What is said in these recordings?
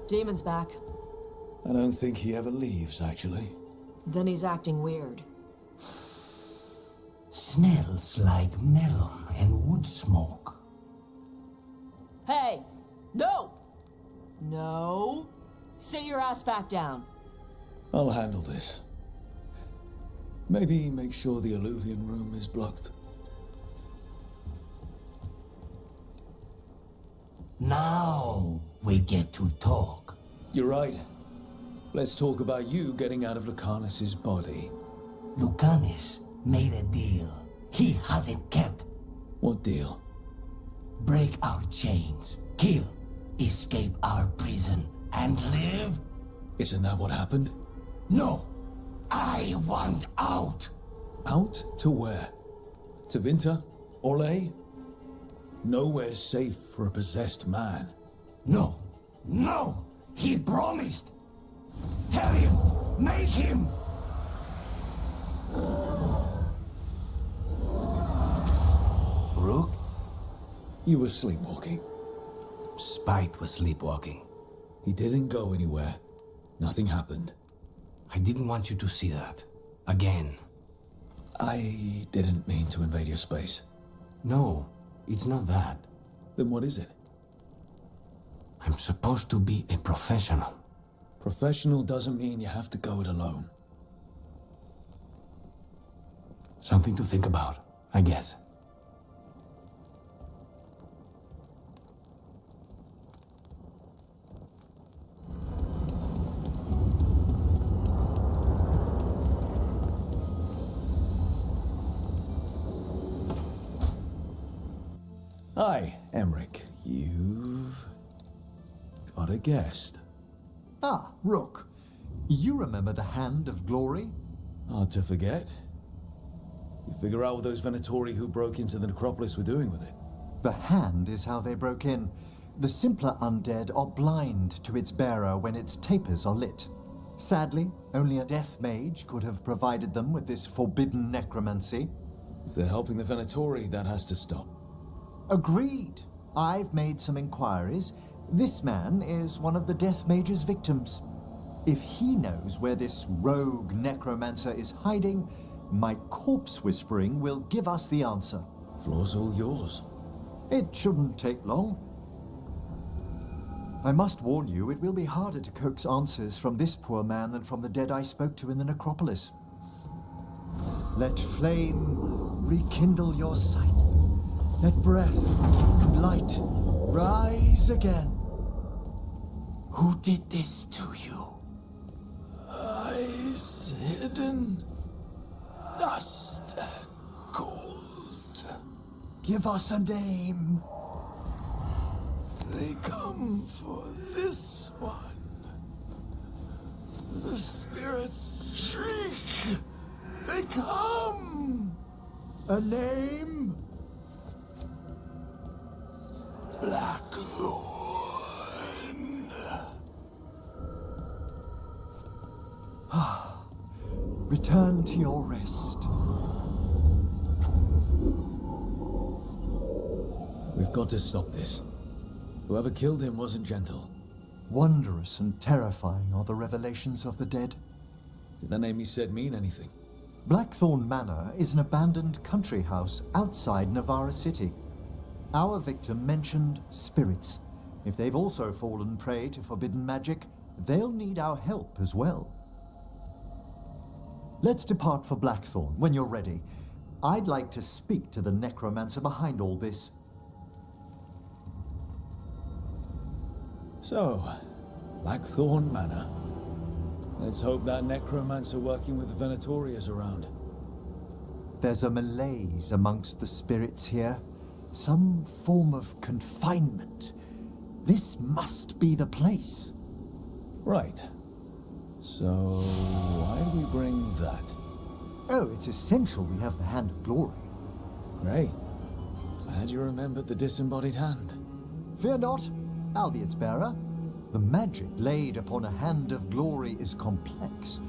Demon's back. I don't think he ever leaves, actually. Then he's acting weird. Smells like melon and wood smoke. Hey! No! No! Sit your ass back down. I'll handle this. Maybe make sure the Alluvian room is blocked. Now we get to talk. You're right. Let's talk about you getting out of Lucanus's body. Lucanus made a deal he hasn't kept. What deal? Break our chains, kill, escape our prison, and live? Isn't that what happened? No! I want out! Out to where? To Vinta? Orlais? Nowhere's safe for a possessed man. No! No! He promised! Tell him! Make him! Rook? You were sleepwalking. Spite was sleepwalking. He didn't go anywhere. Nothing happened. I didn't want you to see that. Again. I didn't mean to invade your space. No, it's not that. Then what is it? I'm supposed to be a professional. Professional doesn't mean you have to go it alone. Something to think about, I guess. Hi, Emmerich. You've got a guest. Ah, Rook. You remember the Hand of Glory? Hard to forget. You figure out what those Venatori who broke into the necropolis were doing with it. The Hand is how they broke in. The simpler undead are blind to its bearer when its tapers are lit. Sadly, only a death mage could have provided them with this forbidden necromancy. If they're helping the Venatori, that has to stop. Agreed. I've made some inquiries. This man is one of the Death Mage's victims. If he knows where this rogue necromancer is hiding, my corpse whispering will give us the answer. Floor's all yours. It shouldn't take long. I must warn you, it will be harder to coax answers from this poor man than from the dead I spoke to in the necropolis. Let flame rekindle your sight. Let breath and light rise again. Who did this to you? Eyes hidden, dust and gold. Give us a name. They come for this one. The spirits shriek. They come. A name? Blackthorn. Return to your rest. We've got to stop this. Whoever killed him wasn't gentle. Wondrous and terrifying are the revelations of the dead. Did the name he said mean anything? Blackthorn Manor is an abandoned country house outside Navarra City. Our victim mentioned spirits. If they've also fallen prey to forbidden magic, they'll need our help as well. Let's depart for Blackthorn when you're ready. I'd like to speak to the necromancer behind all this. So, Blackthorn Manor. Let's hope that necromancer working with the Venatori is around. There's a malaise amongst the spirits here. Some form of confinement. This must be the place. Right. So, why do we bring that? Oh, it's essential we have the Hand of Glory. Great. Glad you remembered the disembodied hand. Fear not, I'll be its bearer. The magic laid upon a Hand of Glory is complex.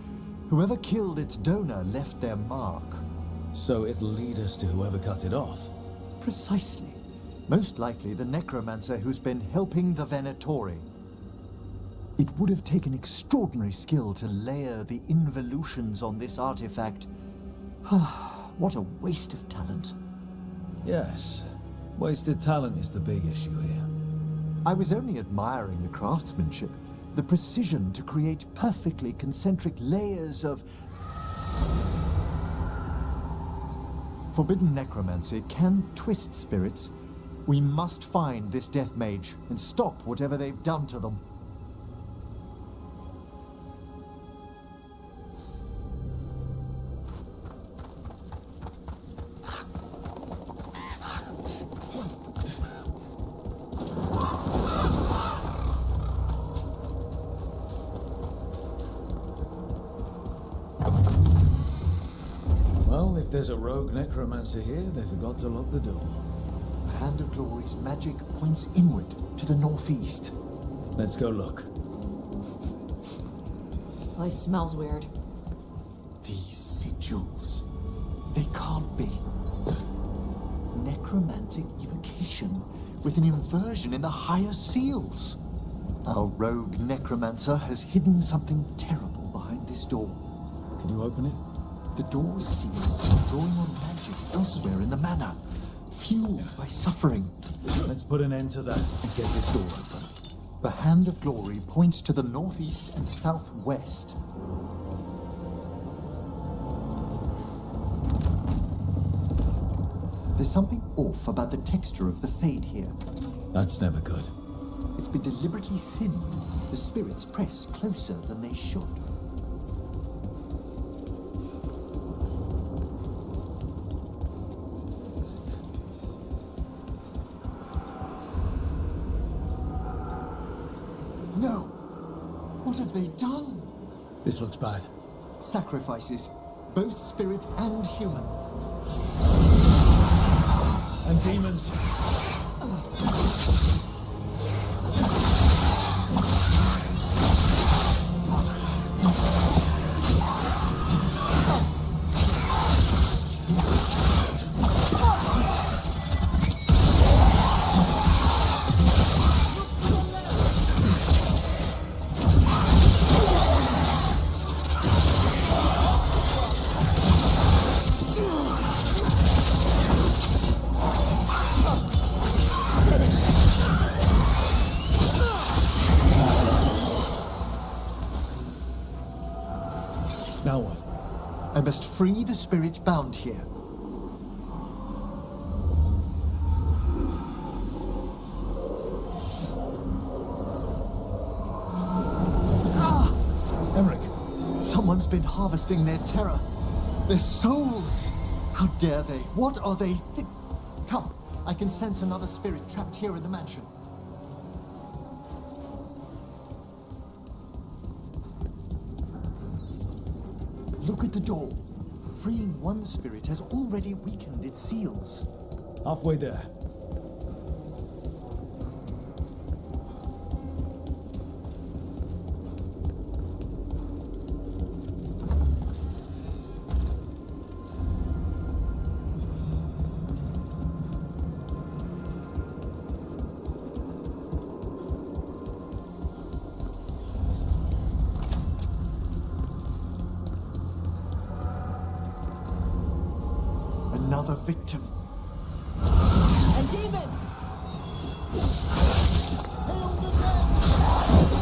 Whoever killed its donor left their mark. So it'll lead us to whoever cut it off. Precisely. Most likely the necromancer who's been helping the Venatori. It would have taken extraordinary skill to layer the involutions on this artifact. What a waste of talent. Yes. Wasted talent is the big issue here. I was only admiring the craftsmanship, the precision to create perfectly concentric layers of... Forbidden necromancy can twist spirits. We must find this death mage and stop whatever they've done to them. Well, if there's a rogue necromancer here, they forgot to lock the door. The Hand of Glory's magic points inward to the northeast. Let's go look. This place smells weird. These sigils, they can't be. Necromantic evocation with an inversion in the higher seals. Our rogue necromancer has hidden something terrible behind this door. Can you open it? The door's seals are drawing on magic elsewhere in the manor, fueled by suffering. Let's put an end to that and get this door open. The Hand of Glory points to the northeast and southwest. There's something off about the texture of the fade here. That's never good. It's been deliberately thinned. The spirits press closer than they should. No! What have they done? This looks bad. Sacrifices, both spirit and human. And demons. Now what? I must free the spirit bound here. Emmerich. Someone's been harvesting their terror. Their souls. How dare they? What are they Come, I can sense another spirit trapped here in the mansion. Look at the door. Freeing one spirit has already weakened its seals. Halfway there. Another victim. And demons! Hail the dead!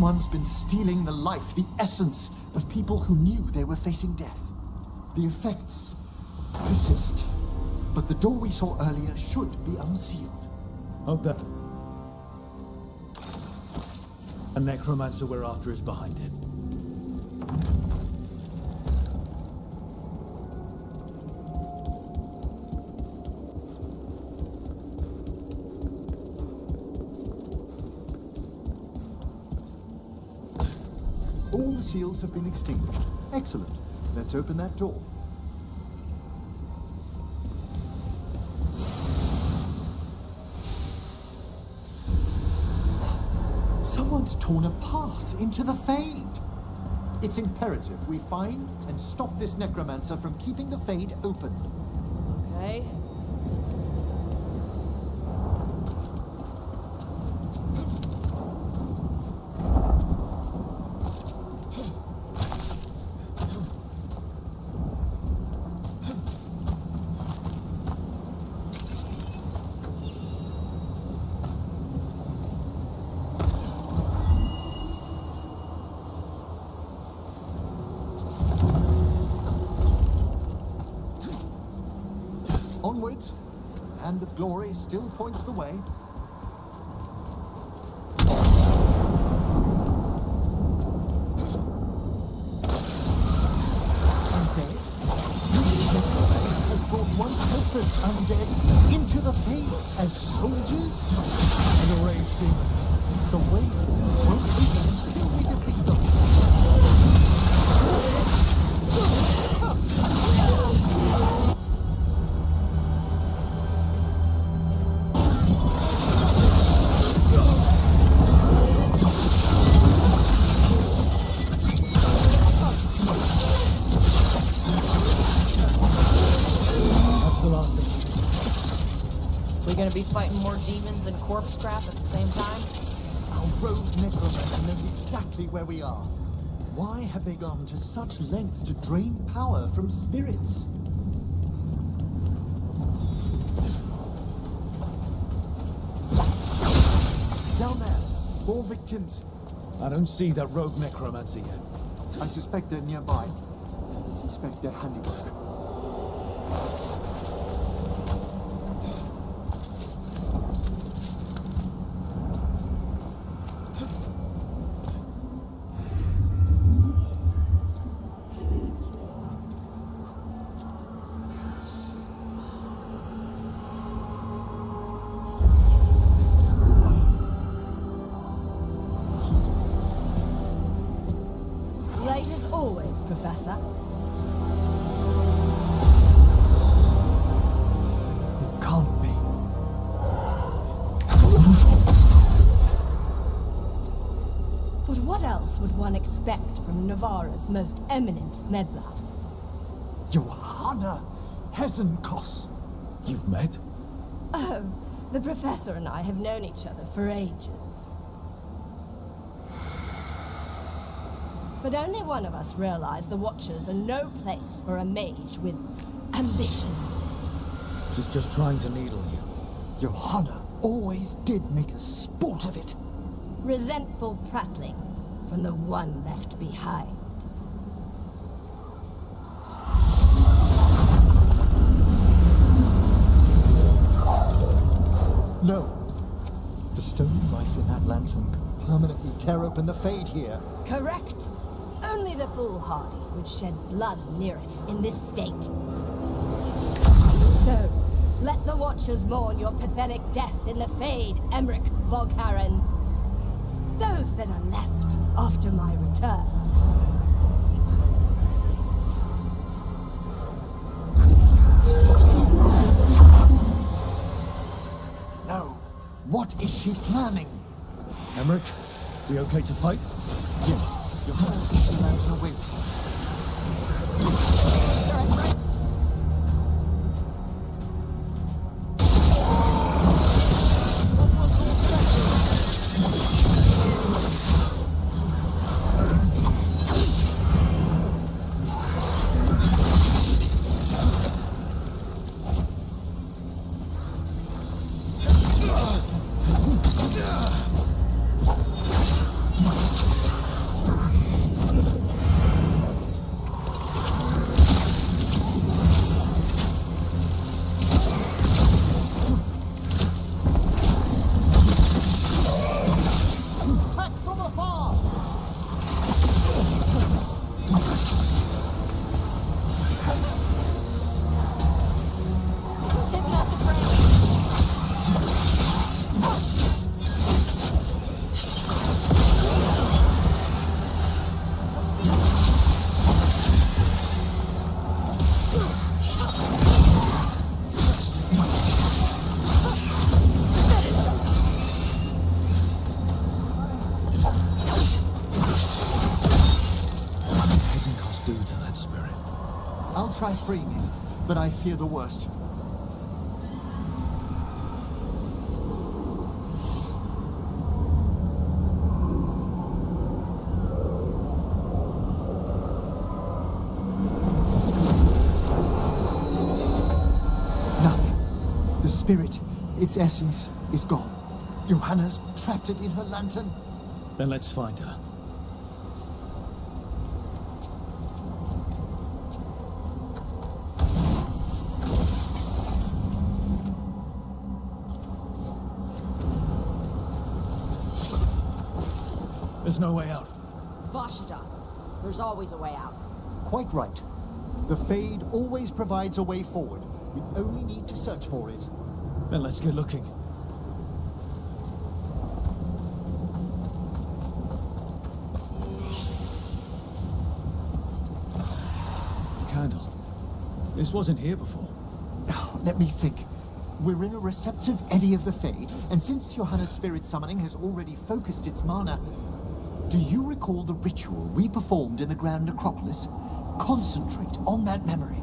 Someone's been stealing the life, the essence of people who knew they were facing death. The effects persist, but the door we saw earlier should be unsealed. Hope that a necromancer we're after is behind it. All the seals have been extinguished. Excellent. Let's open that door. Someone's torn a path into the Fade. It's imperative we find and stop this necromancer from keeping the Fade open. Okay. Onwards. Hand of Glory still points the way. Undead? Has brought once helpless undead into the Fade as soldiers? An enraged demon. The way won't open until we defeat them. We gonna be fighting more demons and corpse crap at the same time? Our rogue necromancer knows exactly where we are. Why have they gone to such lengths to drain power from spirits? Down there, more victims. I don't see that rogue necromancer yet. I suspect they're nearby. Let's inspect their handiwork. Late as always, Professor. It can't be. But what else would one expect from Navarra's most eminent meddler? Johanna Hesenkos. You've met? Oh, the Professor and I have known each other for ages. But only one of us realized the Watchers are no place for a mage with ambition. She's just trying to needle you. Johanna always did make a sport of it. Resentful prattling from the one left behind. No. The stone knife in that lantern could permanently tear open the Fade here. Correct. Only the foolhardy would shed blood near it in this state. So, let the Watchers mourn your pathetic death in the Fade, Emmerich Volkaren. Those that are left after my return. No. What is she planning? Emmerich, we okay to fight? Yes. Johanna takes the lantern away. I'll try freeing it, but I fear the worst. Nothing. The spirit, its essence, is gone. Johanna's trapped it in her lantern. Then let's find her. There's no way out. Vashida, there's always a way out. Quite right. The Fade always provides a way forward. We only need to search for it. Then let's get looking. Candle. This wasn't here before. Now, let me think. We're in a receptive eddy of the Fade, and since Johanna's spirit summoning has already focused its mana, do you recall the ritual we performed in the Grand Necropolis? Concentrate on that memory.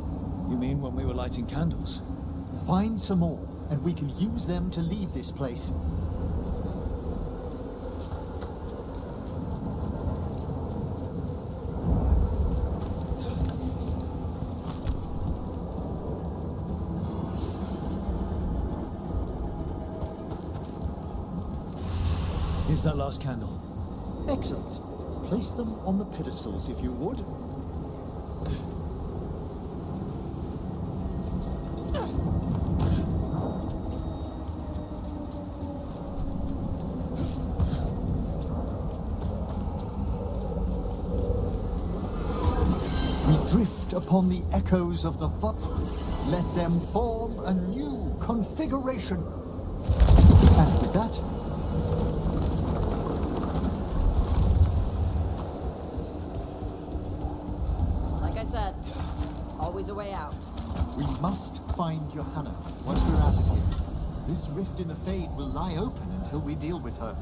You mean when we were lighting candles? Find some more, and we can use them to leave this place. Here's that last candle. Excellent. Place them on the pedestals if you would. We drift upon the echoes of the vault. Let them form a new configuration. And with that, Like I said, always a way out. we must find Johanna once we're out of here. This rift in the Fade will lie open until we deal with her.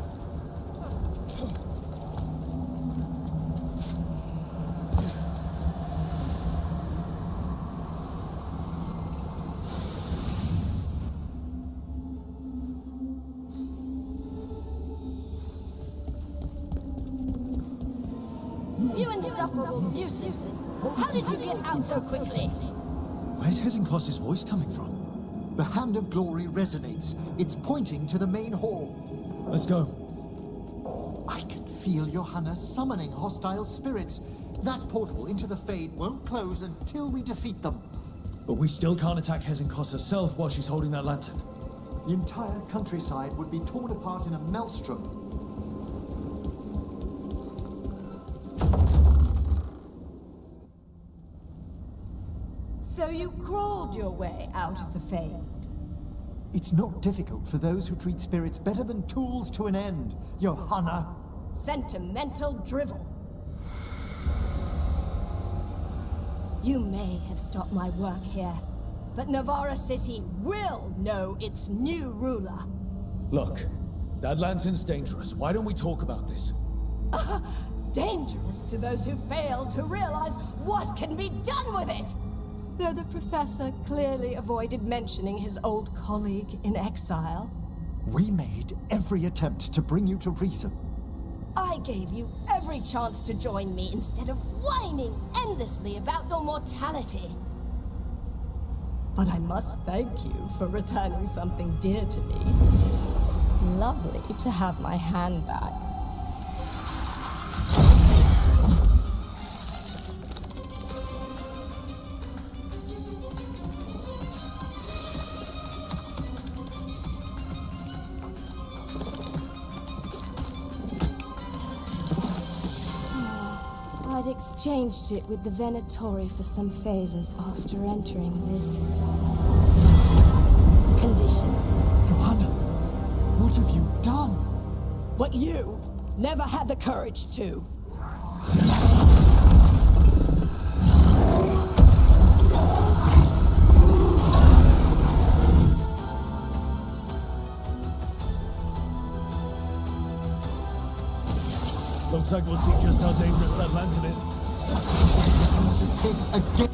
You insufferable nuisances! How did you get out so quickly? Where's Hezenkos's voice coming from? The Hand of Glory resonates. It's pointing to the main hall. Let's go. I can feel Johanna summoning hostile spirits. That portal into the Fade won't close until we defeat them. But we still can't attack Hezenkos herself while she's holding that lantern. The entire countryside would be torn apart in a maelstrom. So you crawled your way out of the Fade. It's not difficult for those who treat spirits better than tools to an end, Johanna. Sentimental drivel. You may have stopped my work here, but Navarra City will know its new ruler. Look, that lantern's dangerous. Why don't we talk about this? Dangerous to those who fail to realize what can be done with it. Though the professor clearly avoided mentioning his old colleague in exile. We made every attempt to bring you to reason. I gave you every chance to join me instead of whining endlessly about your mortality. But I must thank you for returning something dear to me. Lovely to have my hand back. I'd exchanged it with the Venatori for some favors after entering this condition. Johanna, what have you done? What you never had the courage to. Looks like we'll see just how dangerous that lantern is. Let's escape again.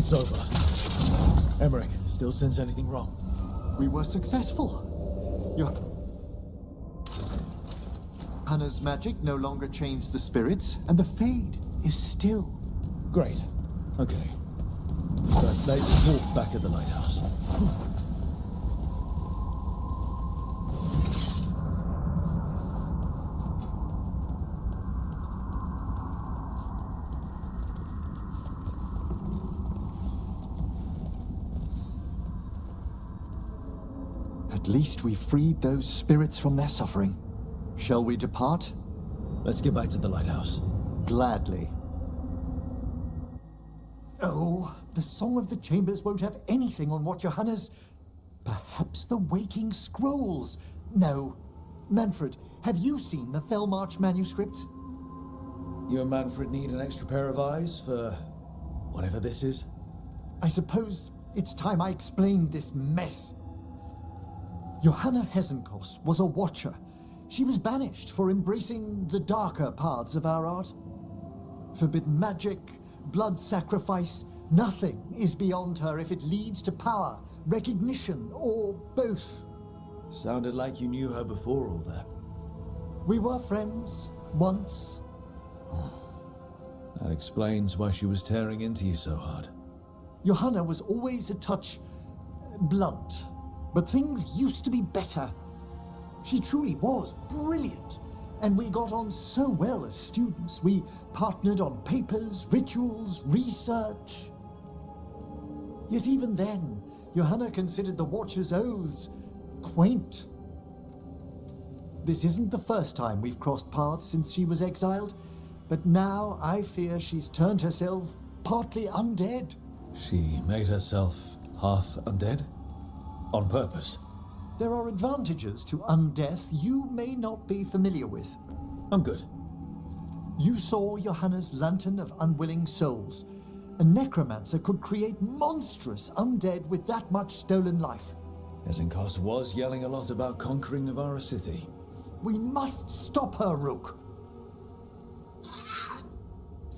It's over. Emmerich, still sense anything wrong? We were successful. Your Hannah's magic no longer chains the spirits, and the Fade is still. Great. Okay. But let's walk back at the lighthouse. At least we freed those spirits from their suffering. Shall we depart? Let's get back to the lighthouse. Gladly. Oh, the Song of the Chambers won't have anything on what Johanna's... Perhaps the Waking Scrolls? No. Manfred, have you seen the Fellmarch manuscripts? You and Manfred need an extra pair of eyes for... whatever this is? I suppose it's time I explained this mess. Johanna Hesenkos was a watcher. She was banished for embracing the darker paths of our art. Forbidden magic, blood sacrifice, nothing is beyond her if it leads to power, recognition, or both. Sounded like you knew her before all that. We were friends, once. That explains why she was tearing into you so hard. Johanna was always a touch blunt, but things used to be better. She truly was brilliant, and we got on so well as students. We partnered on papers, rituals, research. Yet even then, Johanna considered the Watcher's oaths quaint. This isn't the first time we've crossed paths since she was exiled, but now I fear she's turned herself partly undead. She made herself half undead? On purpose? There are advantages to undeath you may not be familiar with. I'm good. You saw Johanna's Lantern of Unwilling Souls. A necromancer could create monstrous undead with that much stolen life. Hesenkos was yelling a lot about conquering Navarra City. We must stop her, Rook.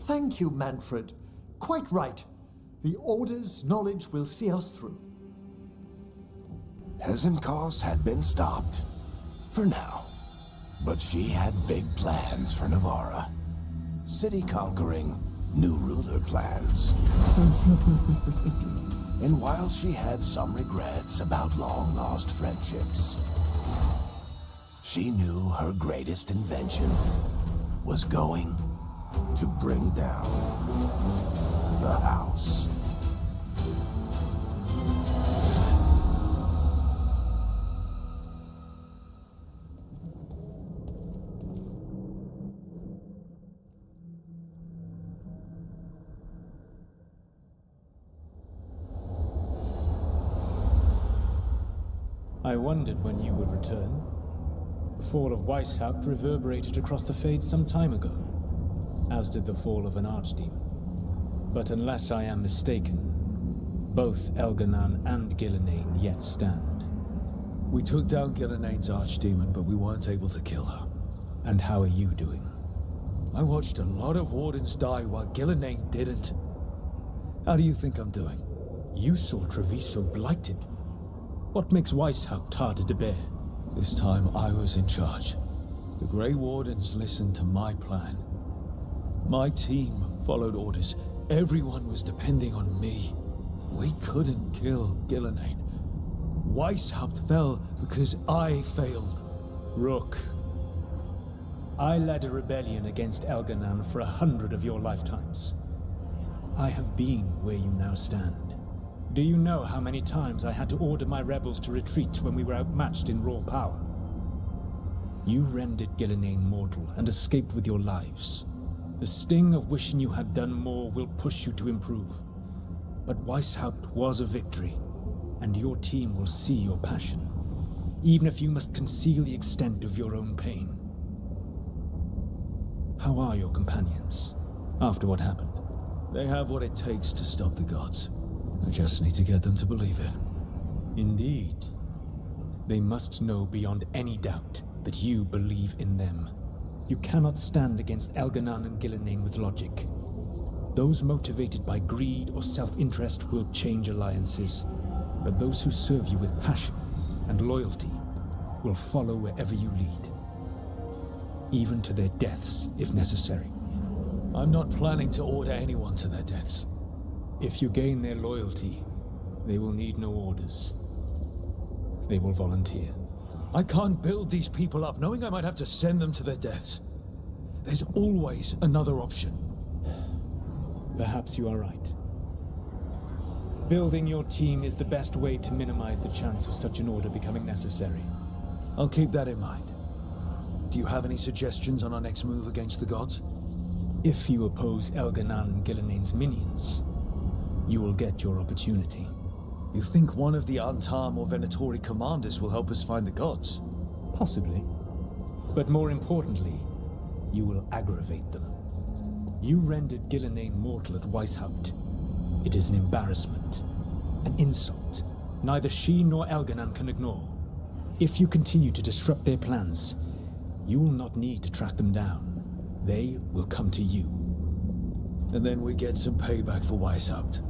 Thank you, Manfred. Quite right. The Order's knowledge will see us through. Hesenkos had been stopped. For now. But she had big plans for Navarra. City conquering, new ruler plans. And while she had some regrets about long-lost friendships, she knew her greatest invention was going to bring down the house. I wondered when you would return. The fall of Weishaupt reverberated across the Fade some time ago, as did the fall of an archdemon. But unless I am mistaken, both Elganan and Gillenane yet stand. We took down Gillenane's archdemon, but we weren't able to kill her. And how are you doing? I watched a lot of wardens die while Gillenane didn't. How do you think I'm doing? You saw Treviso blighted. What makes Weishaupt harder to bear? This time I was in charge. The Grey Wardens listened to my plan. My team followed orders. Everyone was depending on me. We couldn't kill Gillenane. Weishaupt fell because I failed. Rook, I led a rebellion against Elganan for 100 of your lifetimes. I have been where you now stand. Do you know how many times I had to order my rebels to retreat when we were outmatched in raw power? You rendered Gillenane mortal and escaped with your lives. The sting of wishing you had done more will push you to improve. But Weishaupt was a victory, and your team will see your passion, even if you must conceal the extent of your own pain. How are your companions, after what happened? They have what it takes to stop the gods. I just need to get them to believe it. Indeed. They must know beyond any doubt that you believe in them. You cannot stand against Elganan and Gillenane with logic. Those motivated by greed or self-interest will change alliances, but those who serve you with passion and loyalty will follow wherever you lead, even to their deaths if necessary. I'm not planning to order anyone to their deaths. If you gain their loyalty, they will need no orders. They will volunteer. I can't build these people up knowing I might have to send them to their deaths. There's always another option. Perhaps you are right. Building your team is the best way to minimize the chance of such an order becoming necessary. I'll keep that in mind. Do you have any suggestions on our next move against the gods? If you oppose Elganan and Gilnenain's minions, you will get your opportunity. You think one of the Antam or Venatori commanders will help us find the gods? Possibly. But more importantly, you will aggravate them. You rendered Gilnenain mortal at Weishaupt. It is an embarrassment, an insult. Neither she nor Elganan can ignore. If you continue to disrupt their plans, you will not need to track them down. They will come to you. And then we get some payback for Weishaupt.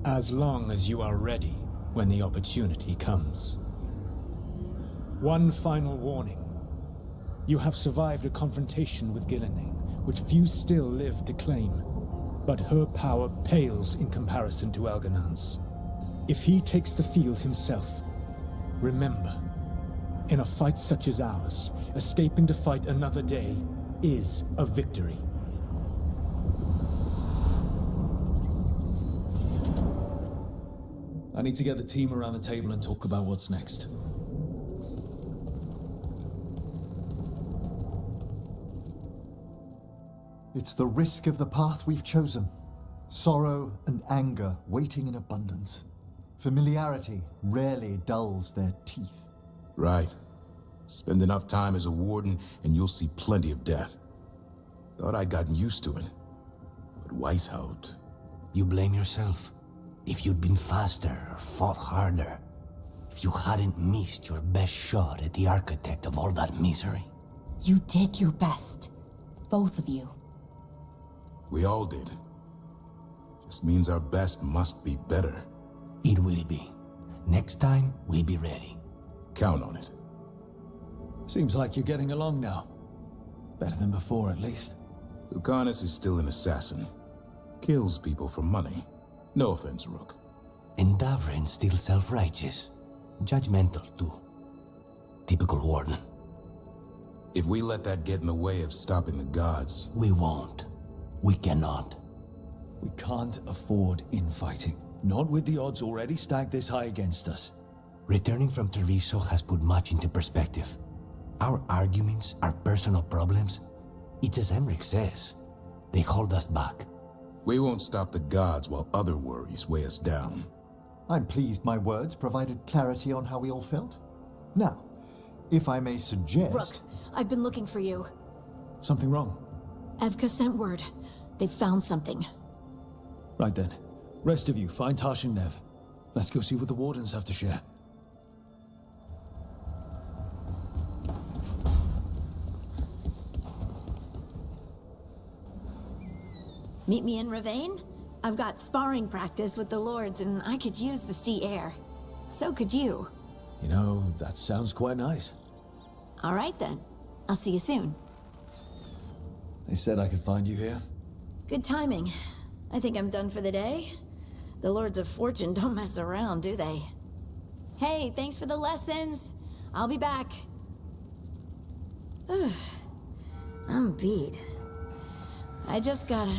As long as you are ready when the opportunity comes. One final warning. You have survived a confrontation with Gilnenain, which few still live to claim. But her power pales in comparison to Elganan's. If he takes the field himself, remember, in a fight such as ours, escaping to fight another day is a victory. I need to get the team around the table and talk about what's next. It's the risk of the path we've chosen. Sorrow and anger waiting in abundance. Familiarity rarely dulls their teeth. Right. Spend enough time as a warden and you'll see plenty of death. Thought I'd gotten used to it. But Weishaupt... You blame yourself. If you'd been faster or fought harder. If you hadn't missed your best shot at the architect of all that misery. You did your best. Both of you. We all did. Just means our best must be better. It will be. Next time, we'll be ready. Count on it. Seems like you're getting along now. Better than before, at least. Lucanus is still an assassin. Kills people for money. No offense, Rook. And Davrin's still self-righteous. Judgmental, too. Typical warden. If we let that get in the way of stopping the gods... We won't. We cannot. We can't afford infighting. Not with the odds already stacked this high against us. Returning from Treviso has put much into perspective. Our arguments, our personal problems, it's as Emmerich says. They hold us back. We won't stop the gods while other worries weigh us down. I'm pleased my words provided clarity on how we all felt. Now, if I may suggest... Rook, I've been looking for you. Something wrong? Evka sent word. They found something. Right then. Rest of you, find Tash and Nev. Let's go see what the Wardens have to share. Meet me in Ravane? I've got sparring practice with the Lords and I could use the sea air. So could you. You know, that sounds quite nice. All right then. I'll see you soon. They said I could find you here. Good timing. I think I'm done for the day. The Lords of Fortune don't mess around, do they? Hey, thanks for the lessons. I'll be back. I'm beat. I just gotta...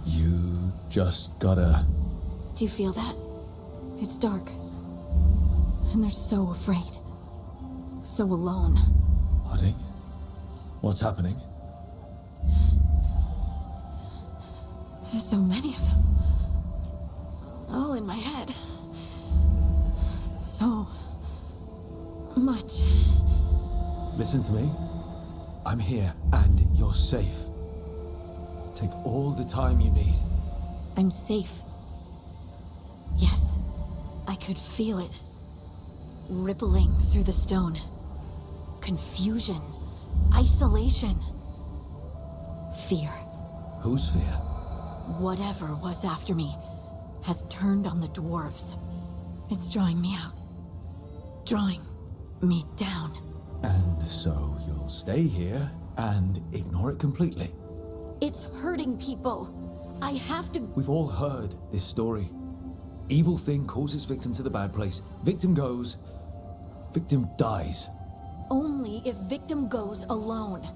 You just gotta... Do you feel that? It's dark. And they're so afraid. So alone. Harding? What's happening? There's so many of them. All in my head. So... much. Listen to me. I'm here, and you're safe. Take all the time you need. I'm safe. Yes. I could feel it. Rippling through the stone. Confusion. Isolation. Fear. Whose fear? Whatever was after me has turned on the dwarves. It's drawing me out. Drawing me down. And so you'll stay here and ignore it completely? It's hurting people. I have to... We've all heard this story. Evil thing calls its victim to the bad place. Victim goes. Victim dies. Only if victim goes alone.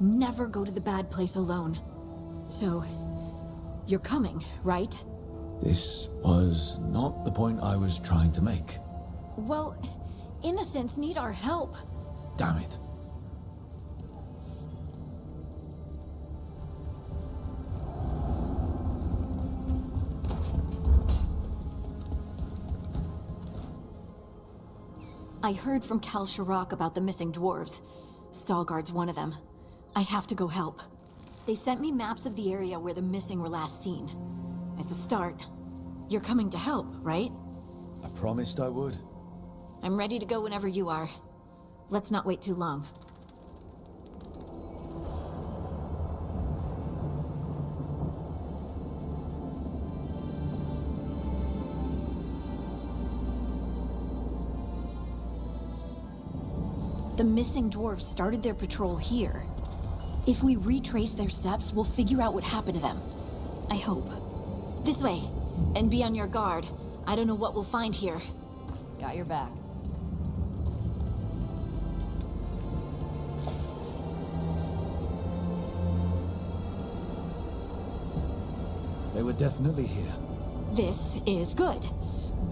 Never go to the bad place alone. So, you're coming, right? This was not the point I was trying to make. Well, innocents need our help. Damn it. I heard from Cal Sharrock about the missing dwarves. Stalguard's one of them. I have to go help. They sent me maps of the area where the missing were last seen. It's a start. You're coming to help, right? I promised I would. I'm ready to go whenever you are. Let's not wait too long. The missing dwarves started their patrol here. If we retrace their steps, we'll figure out what happened to them. I hope. This way. And be on your guard. I don't know what we'll find here. Got your back. They were definitely here. This is good.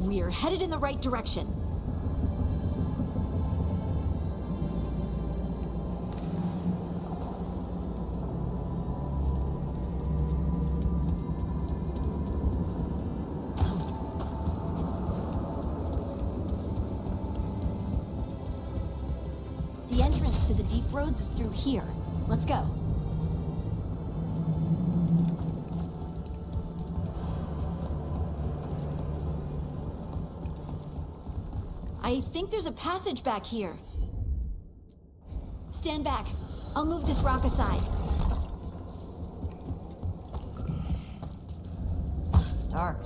We're headed in the right direction. The entrance to the deep roads is through here. Let's go. I think there's a passage back here. Stand back. I'll move this rock aside. Dark.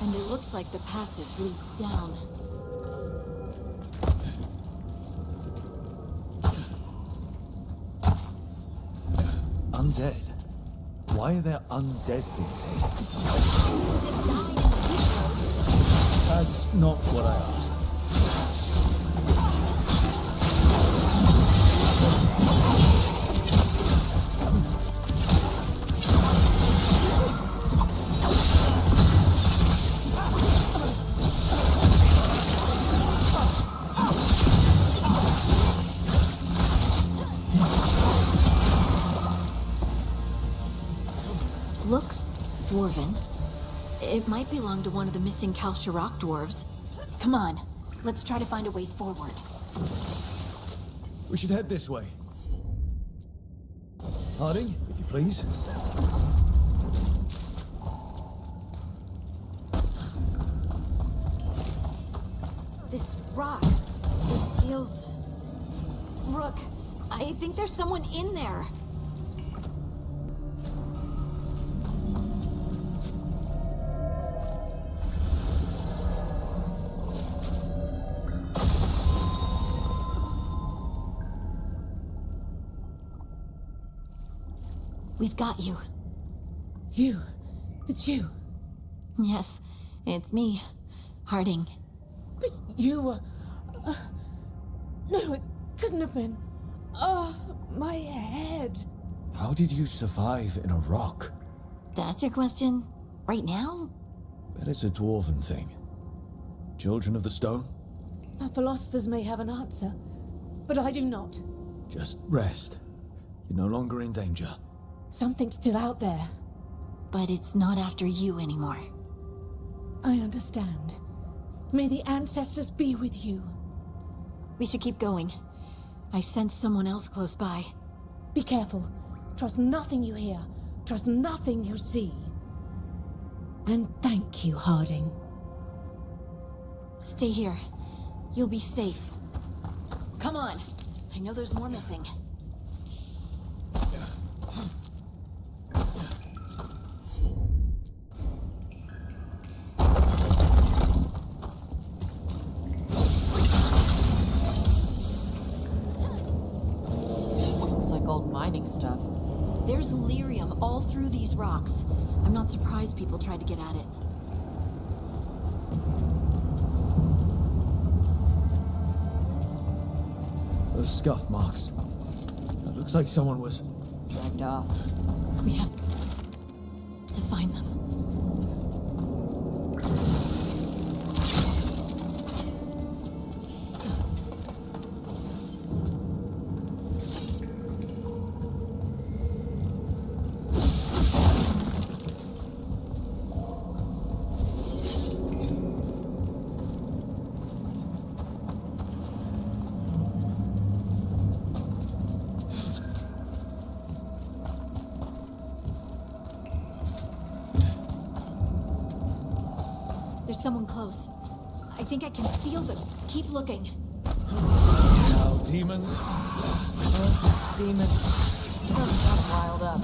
And it looks like the passage leads down. Undead? Why are there undead things here? It died in the deep roads. That's not what I asked. Looks dwarven. It might belong to one of the missing Cal Sharrock dwarves. Come on, let's try to find a way forward. We should head this way. Harding, if you please. This rock, it feels... Rook, I think there's someone in there. We've got you. You. It's you. Yes, it's me, Harding. But you were... no, it couldn't have been. Oh, my head. How did you survive in a rock? That's your question? Right now? Bet it's a dwarven thing. Children of the stone? Our philosophers may have an answer, but I do not. Just rest. You're no longer in danger. Something's still out there. But it's not after you anymore. I understand. May the ancestors be with you. We should keep going. I sense someone else close by. Be careful. Trust nothing you hear. Trust nothing you see. And thank you, Harding. Stay here. You'll be safe. Come on. I know there's more missing. mining stuff. There's lyrium all through these rocks. I'm not surprised people tried to get at it. Those scuff marks. It looks like someone was... Dragged off. We have to find them. There's someone close. I think I can feel them. Keep looking. Now, demons. Oh, demons. Don't stop riled up.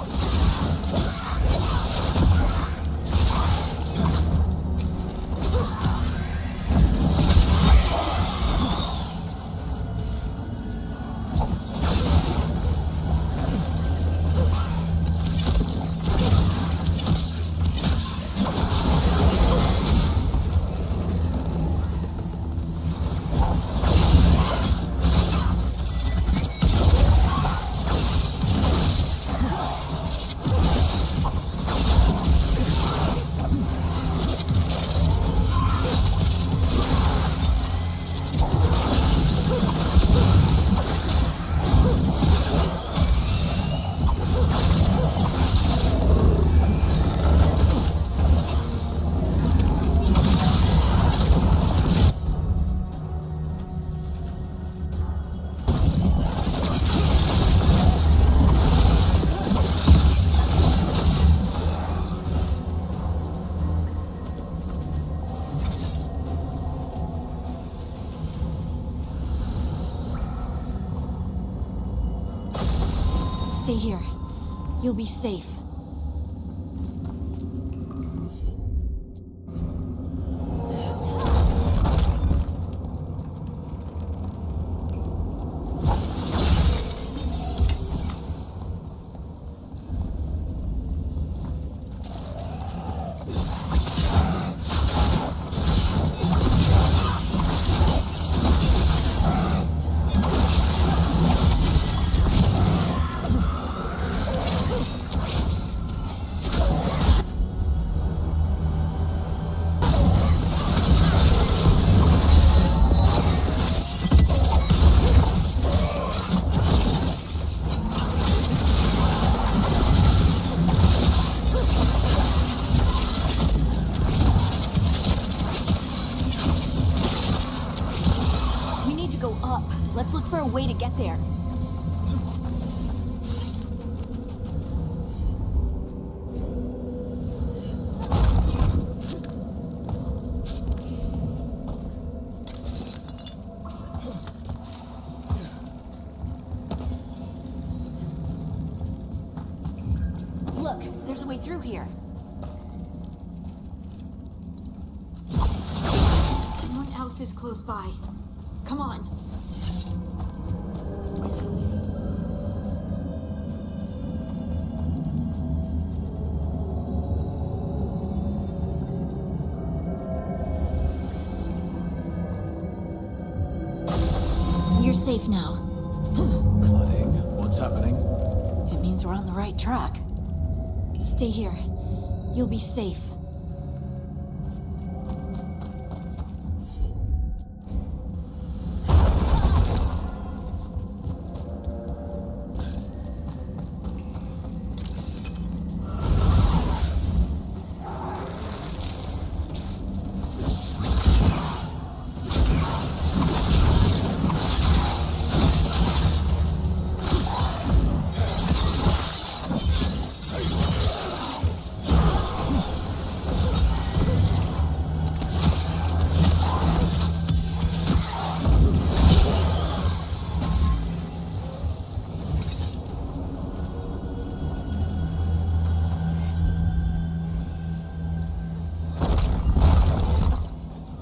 Stay here. You'll be safe. Let's look for a way to get there. Look, there's a way through here. Someone else is close by. Come on. You're safe now. Flooding. What's happening? It means we're on the right track. Stay here. You'll be safe.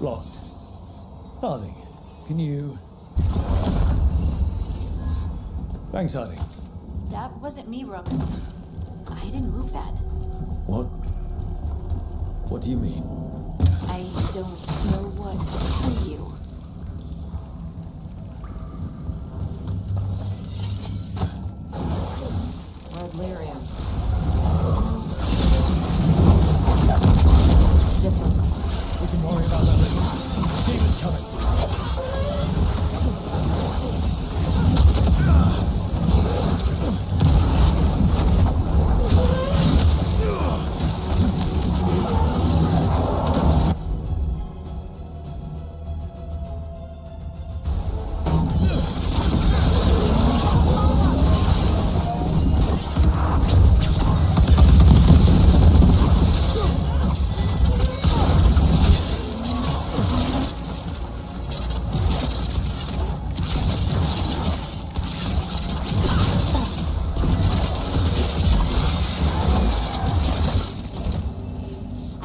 Locked. Harding, can you... Thanks, Harding. That wasn't me, Rook. I didn't move that. What? What do you mean? I don't know what to tell you. Red lyrium. Different. We can worry about that later. Demon's coming.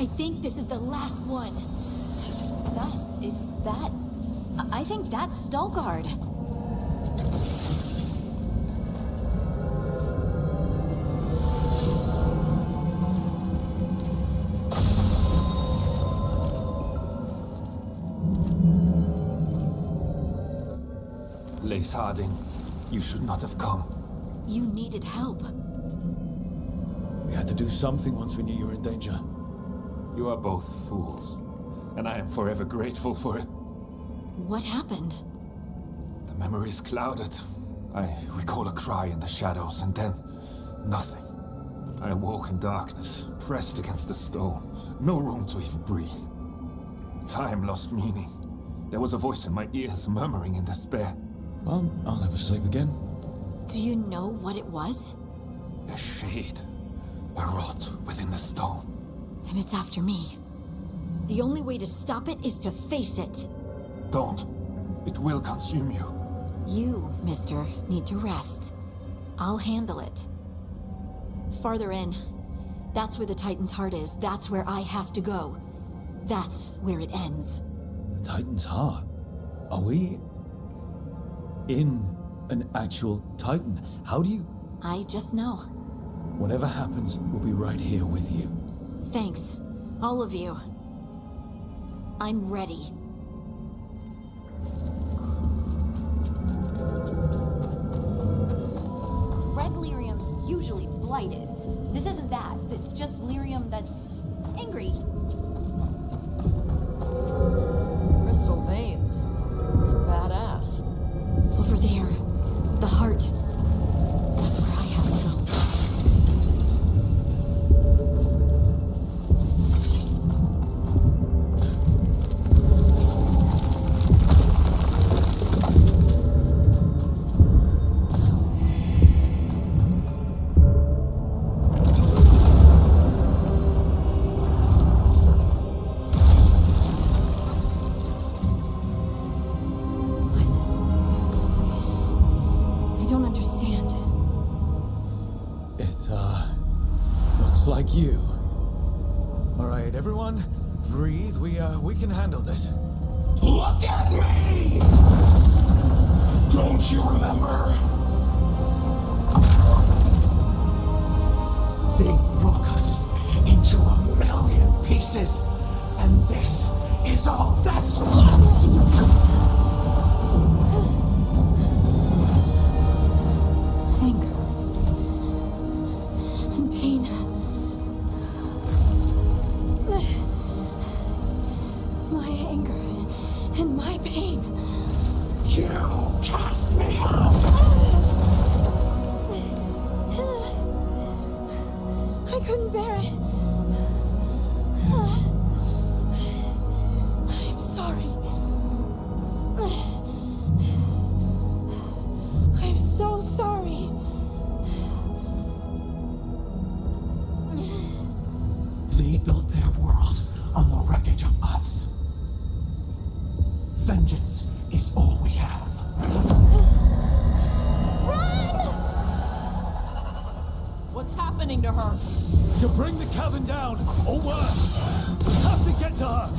I think this is the last one. I think that's Stalguard. Lace Harding, you should not have come. You needed help. We had to do something once we knew you were in danger. You are both fools, and I am forever grateful for it. What happened? The memory is clouded. I recall a cry in the shadows, and then nothing. I awoke in darkness, pressed against a stone. No room to even breathe. Time lost meaning. There was a voice in my ears murmuring in despair. Well, I'll never sleep again. Do you know what it was? A shade. A rot within the stone. And it's after me. The only way to stop it is to face it. Don't. It will consume you. You, mister, need to rest. I'll handle it. Farther in. That's where the Titan's heart is. That's where I have to go. That's where it ends. The Titan's heart? Are we in an actual Titan? How do you... I just know. Whatever happens, we'll be right here with you. Thanks. All of you. I'm ready. Red lyrium's usually blighted. This isn't that. It's just lyrium that's angry. Crystal veins. It's badass. Over there. The heart. That's where I have to go. Like you. All right, everyone, breathe. We can handle this. Look at me! Don't you remember? They broke us into 1,000,000 pieces, and this is all that's left. Anger. And pain. My anger and my pain. You cast me out! I couldn't bear it. I'm sorry. I'm so sorry. They built their world on the wreckage of us. Vengeance is all we have. What's happening to her? She'll bring the cavern down, or worse. We have to get to her.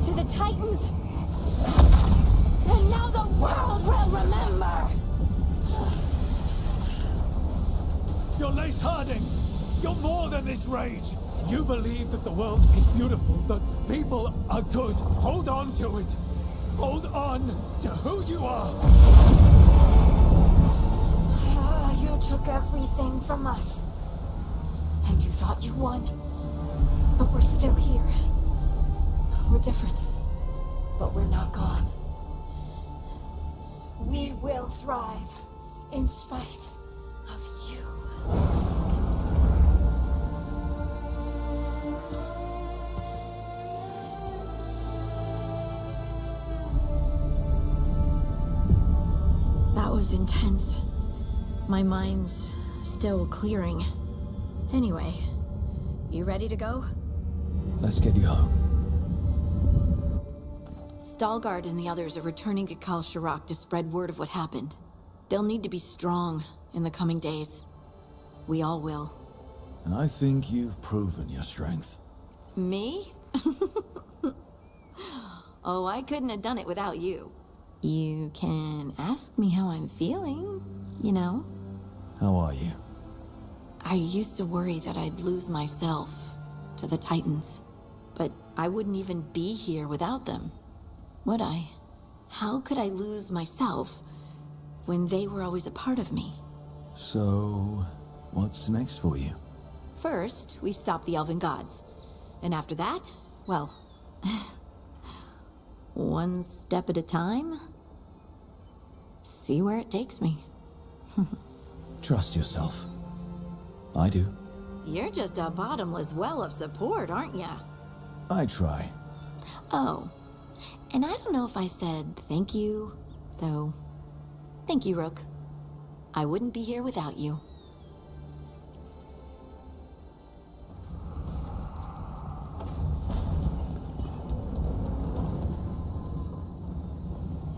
to the Titans. And now the world will remember! You're Lace Harding! You're more than this rage! You believe that the world is beautiful, that people are good. Hold on to it! Hold on to who you are! You took everything from us. And you thought you won. But we're still here. We're different. But we're not gone. We will thrive in spite of you. That was intense. My mind's still clearing. Anyway, you ready to go? Let's get you home. Stalguard and the others are returning to Kal Shirak to spread word of what happened. They'll need to be strong in the coming days. We all will. And I think you've proven your strength. Me? Oh, I couldn't have done it without you. You can ask me how I'm feeling, you know? How are you? I used to worry that I'd lose myself to the Titans. But I wouldn't even be here without them, would I? How could I lose myself when they were always a part of me? So, what's next for you? First, we stop the Elven Gods. And after that, well... one step at a time. See where it takes me. Trust yourself. I do. You're just a bottomless well of support, aren't ya? I try. Oh, and I don't know if I said thank you, so thank you, Rook. I wouldn't be here without you.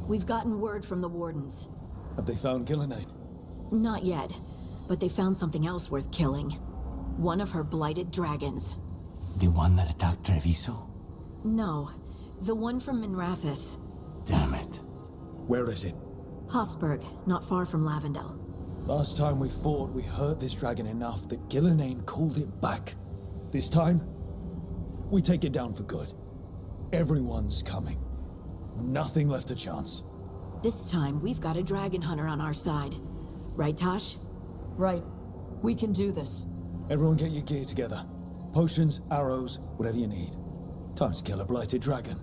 We've gotten word from the Wardens. Have they found Gillenane? Not yet, but they found something else worth killing. One of her blighted dragons. The one that attacked Treviso? No, the one from Minrathous. Damn it. Where is it? Hossberg, not far from Lavendel. Last time we fought, we hurt this dragon enough that Gillenane called it back. This time, we take it down for good. Everyone's coming. Nothing left to chance. This time, we've got a dragon hunter on our side. Right, Tosh? Right. We can do this. Everyone get your gear together. Potions, arrows, whatever you need. Time to kill a blighted dragon.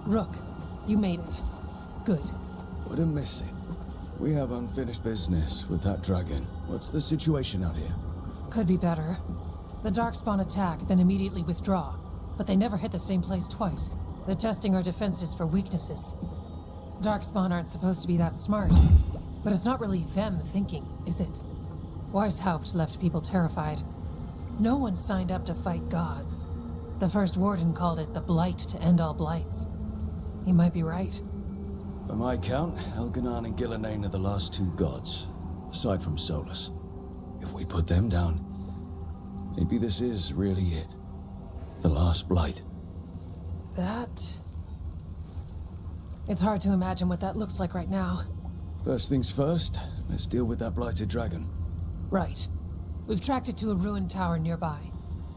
Rook, you made it. Good. Wouldn't miss it. We have unfinished business with that dragon. What's the situation out here? Could be better. The Darkspawn attack, then immediately withdraw. But they never hit the same place twice. They're testing our defenses for weaknesses. Darkspawn aren't supposed to be that smart. But it's not really them thinking, is it? Weishaupt left people terrified. No one signed up to fight gods. The first warden called it the blight to end all blights. He might be right. By my count, Elganon and Gillenane are the last two gods, aside from Solus. If we put them down, maybe this is really it. The last blight. That... It's hard to imagine what that looks like right now. First things first, let's deal with that blighted dragon. Right. We've tracked it to a ruined tower nearby.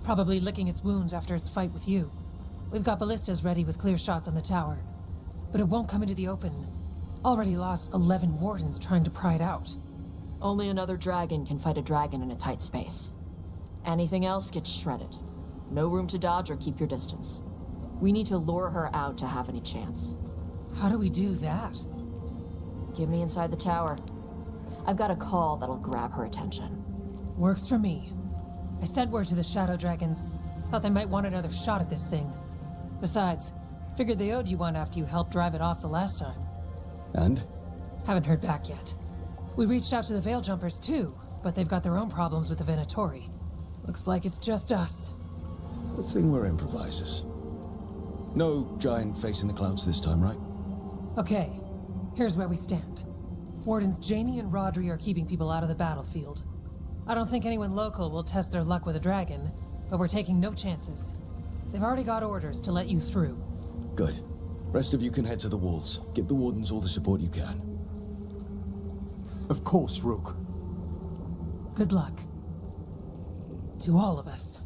Probably licking its wounds after its fight with you. We've got ballistas ready with clear shots on the tower. But it won't come into the open. Already lost 11 wardens trying to pry it out. Only another dragon can fight a dragon in a tight space. Anything else gets shredded. No room to dodge or keep your distance. We need to lure her out to have any chance. How do we do that? Get me inside the tower. I've got a call that'll grab her attention. Works for me. I sent word to the Shadow Dragons. Thought they might want another shot at this thing. Besides, figured they owed you one after you helped drive it off the last time. And? Haven't heard back yet. We reached out to the Veil Jumpers too, but they've got their own problems with the Venatori. Looks like it's just us. Good thing we're improvisers. No giant face in the clouds this time, right? Okay, here's where we stand. Wardens Janie and Rodri are keeping people out of the battlefield. I don't think anyone local will test their luck with a dragon, but we're taking no chances. They've already got orders to let you through. Good. Rest of you can head to the walls. Give the Wardens all the support you can. Of course, Rook. Good luck. To all of us.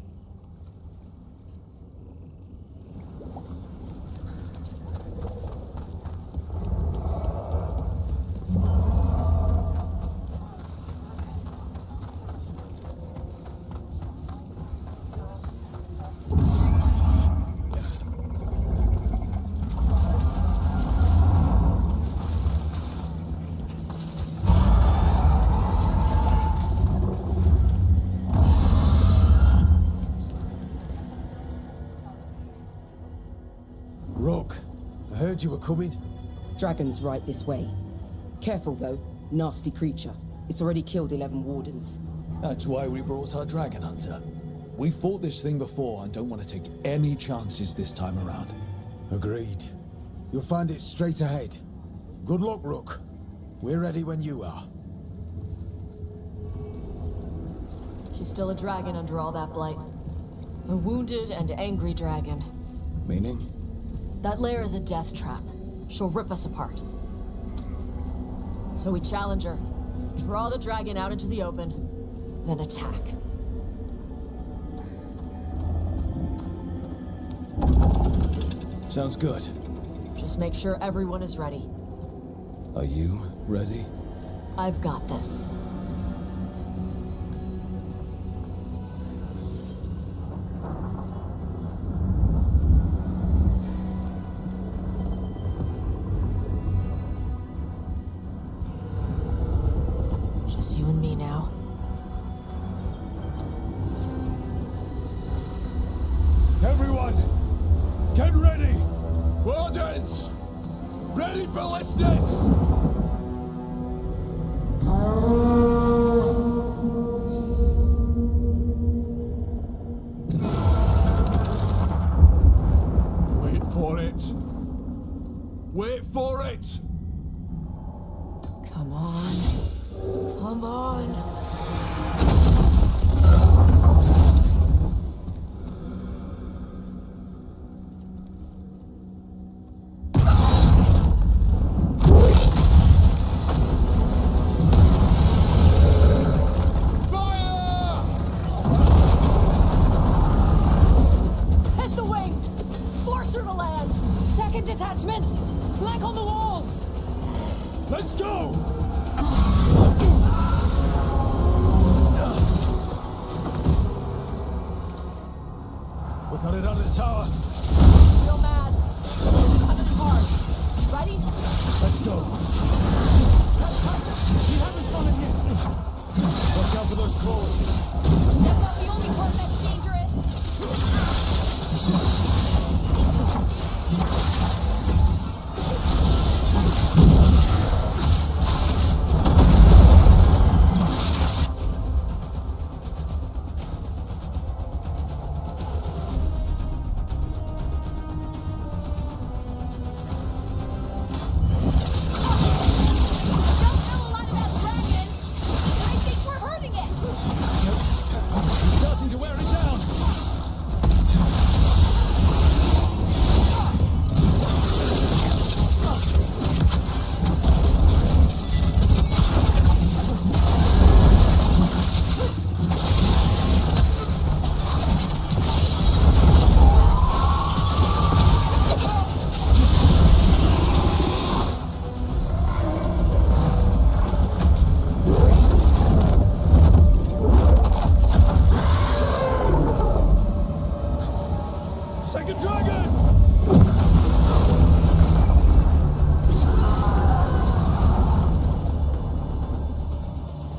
Rook, I heard you were coming. Dragon's right this way. Careful though, nasty creature. It's already killed 11 wardens. That's why we brought our dragon hunter. We fought this thing before and don't want to take any chances this time around. Agreed. You'll find it straight ahead. Good luck, Rook. We're ready when you are. She's still a dragon under all that blight. A wounded and angry dragon. Meaning? That lair is a death trap. She'll rip us apart. So we challenge her, draw the dragon out into the open, then attack. Sounds good. Just make sure everyone is ready. Are you ready? I've got this. Just you and me now. Everyone, get ready! Wardens! Ready, ballistas! Wait for it! Wait for it! Come on. Come on. Hit the wings! Force her to land! Second detachment! Flank on the walls! Let's go! We got it under the tower. Real mad. Under the hard. Ready? Let's go. We haven't done it yet. Watch out for those claws. That's not the only part that's dangerous. Don't know a lot about dragons. I think we're hurting it. It's starting to wear it down. Second dragon!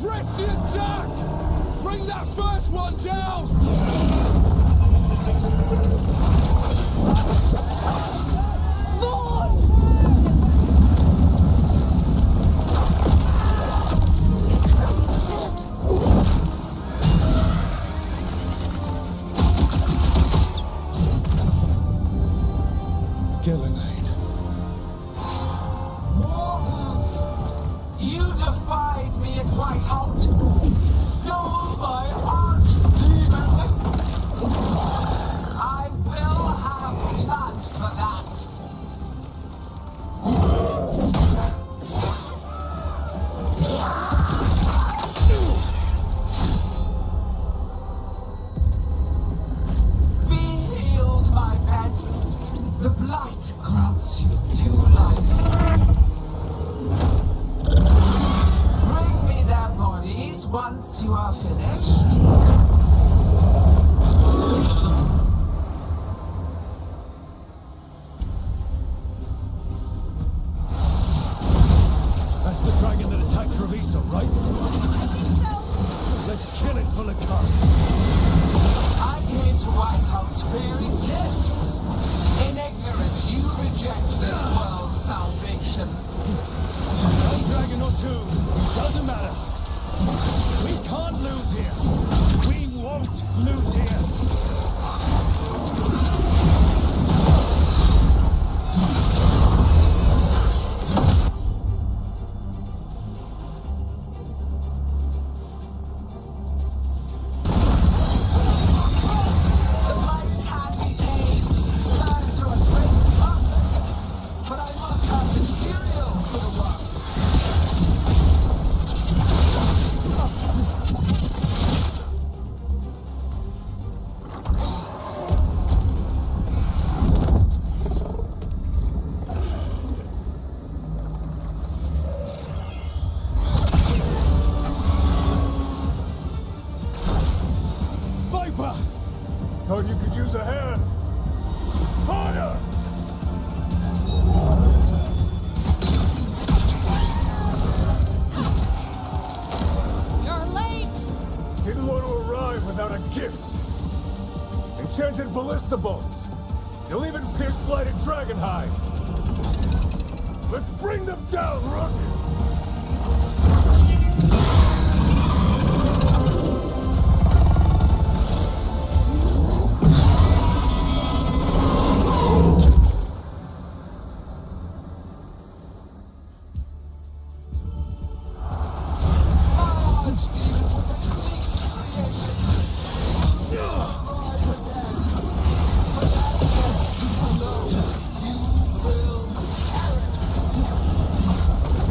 Press the attack! Bring that first one down! Gillenane. Wardens! You defied me at Whiteholt! Stole my archdemon! I will have blood for that! Be healed, my pet! The blight grants you new life. Bring me their bodies once you are finished. That's the dragon that attacked Treviso, right? Let's kill it full of cards. I came to Whitehout bearing gifts. In ignorance, you reject this world's salvation. A dragon or two, doesn't matter. We can't lose here. We won't lose here. The light can be tamed, turned to a great purpose. But I must have material for the work. Viper! Thought you could use a hand. Fire! You're late! Didn't want to arrive without a gift. Enchanted ballista bolts. You'll even pierce blighted dragonhide. Let's bring them down, Rook!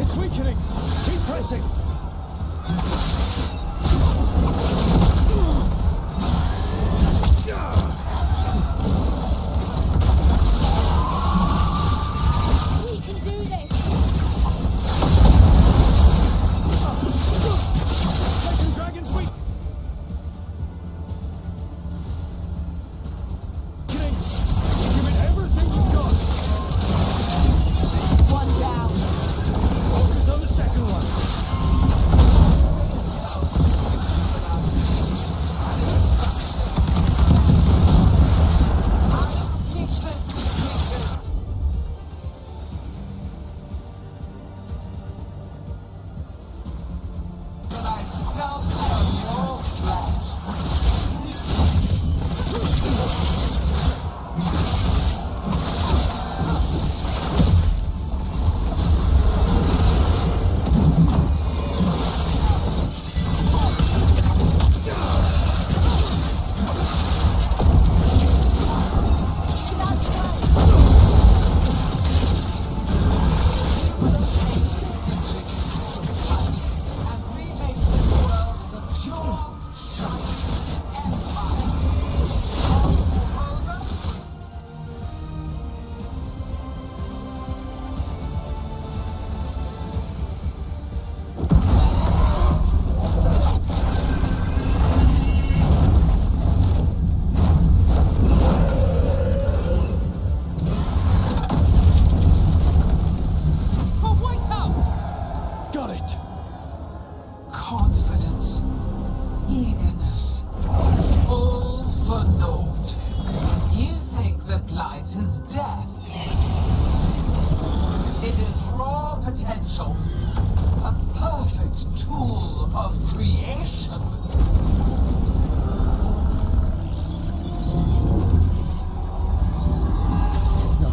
It's weakening! Keep pressing! We can do this! Second dragon's weak! Give it everything you've got! One down. Focus on the second one! Teach this to the creature. That I sculpt on your flesh. And remake this world as a pure, shining empire. Bulldozer? For Whitehout! Got it! Confidence, eagerness, all for naught. You think that blight is death. It is raw potential, a perfect tool of creation. No.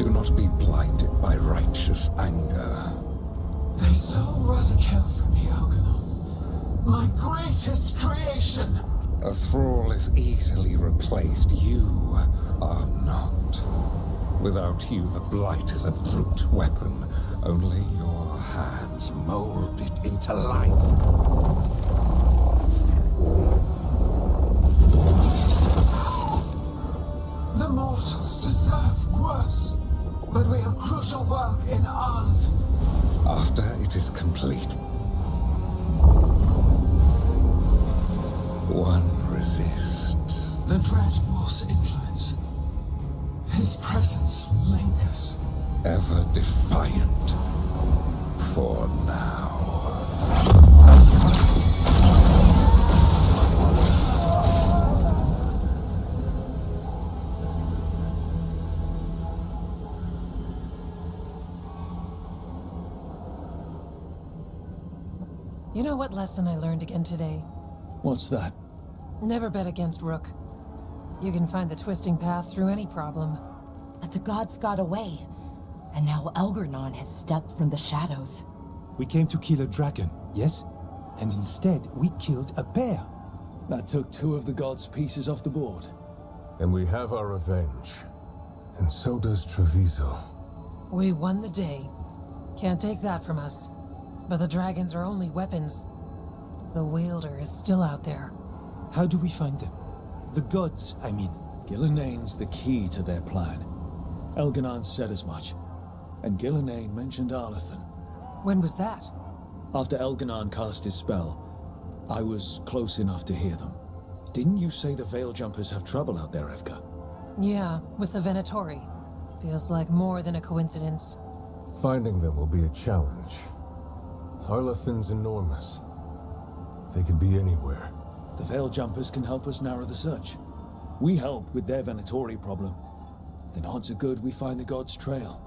Do not be blinded by righteous anger. They stole Razakel from me, Algernon. My greatest creation! A thrall is easily replaced. You are not. Without you, the blight is a brute weapon. Only your hands mold it into life. The mortals deserve worse. But we have crucial work in Arth. After it is complete, one resists. The Dread Wolf's influence. His presence lingers. Ever defiant. For now. You know what lesson I learned again today? What's that? Never bet against Rook. You can find the twisting path through any problem. But the gods got away, and now Algernon has stepped from the shadows. We came to kill a dragon, yes? And instead, we killed a bear. That took 2 of the gods' pieces off the board. And we have our revenge. And so does Treviso. We won the day. Can't take that from us. But the dragons are only weapons. The wielder is still out there. How do we find them? The gods, I mean. Gillenayne's the key to their plan. Elganon said as much. And Gillenayne mentioned Arlathan. When was that? After Elganon cast his spell, I was close enough to hear them. Didn't you say the Veil Jumpers have trouble out there, Evka? Yeah, with the Venatori. Feels like more than a coincidence. Finding them will be a challenge. Arlathan's enormous. They could be anywhere. The Veil Jumpers can help us narrow the search. We help with their Venatori problem. Then odds are good we find the gods' trail.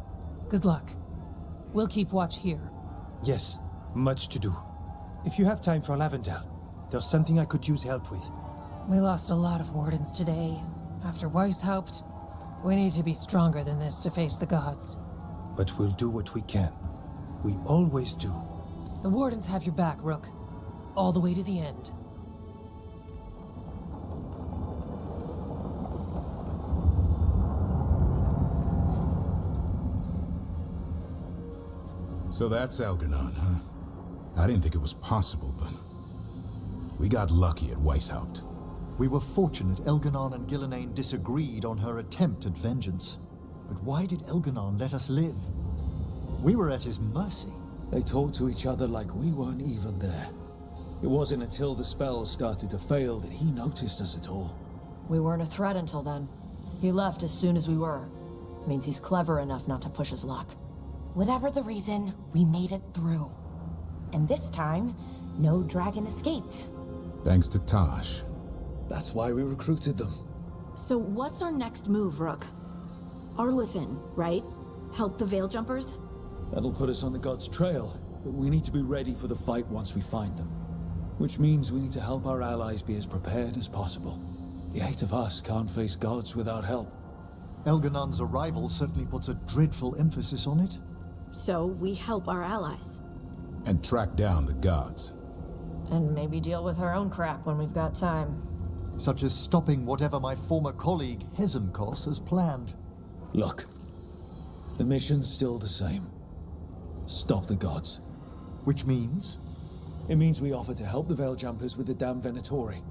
Good luck. We'll keep watch here. Yes, much to do. If you have time for Lavendel, there's something I could use help with. We lost a lot of wardens today. After Weishaupt, we need to be stronger than this to face the gods. But we'll do what we can. We always do. The wardens have your back, Rook. All the way to the end. So that's Algernon, huh? I didn't think it was possible, but we got lucky at Weishaupt. We were fortunate Elganon and Gillenayne disagreed on her attempt at vengeance. But why did Elganon let us live? We were at his mercy. They talked to each other like we weren't even there. It wasn't until the spells started to fail that he noticed us at all. We weren't a threat until then. He left as soon as we were. Means he's clever enough not to push his luck. Whatever the reason, we made it through. And this time, no dragon escaped. Thanks to Tosh. That's why we recruited them. So what's our next move, Rook? Arlathan, right? Help the Veil Jumpers? That'll put us on the gods' trail, but we need to be ready for the fight once we find them. Which means we need to help our allies be as prepared as possible. The 8 of us can't face gods without help. Elganon's arrival certainly puts a dreadful emphasis on it. So we help our allies. And track down the gods. And maybe deal with our own crap when we've got time. Such as stopping whatever my former colleague, Hezenkos, has planned. Look, the mission's still the same. Stop the gods. Which means? It means we offer to help the Veil Jumpers with the damn Venatori.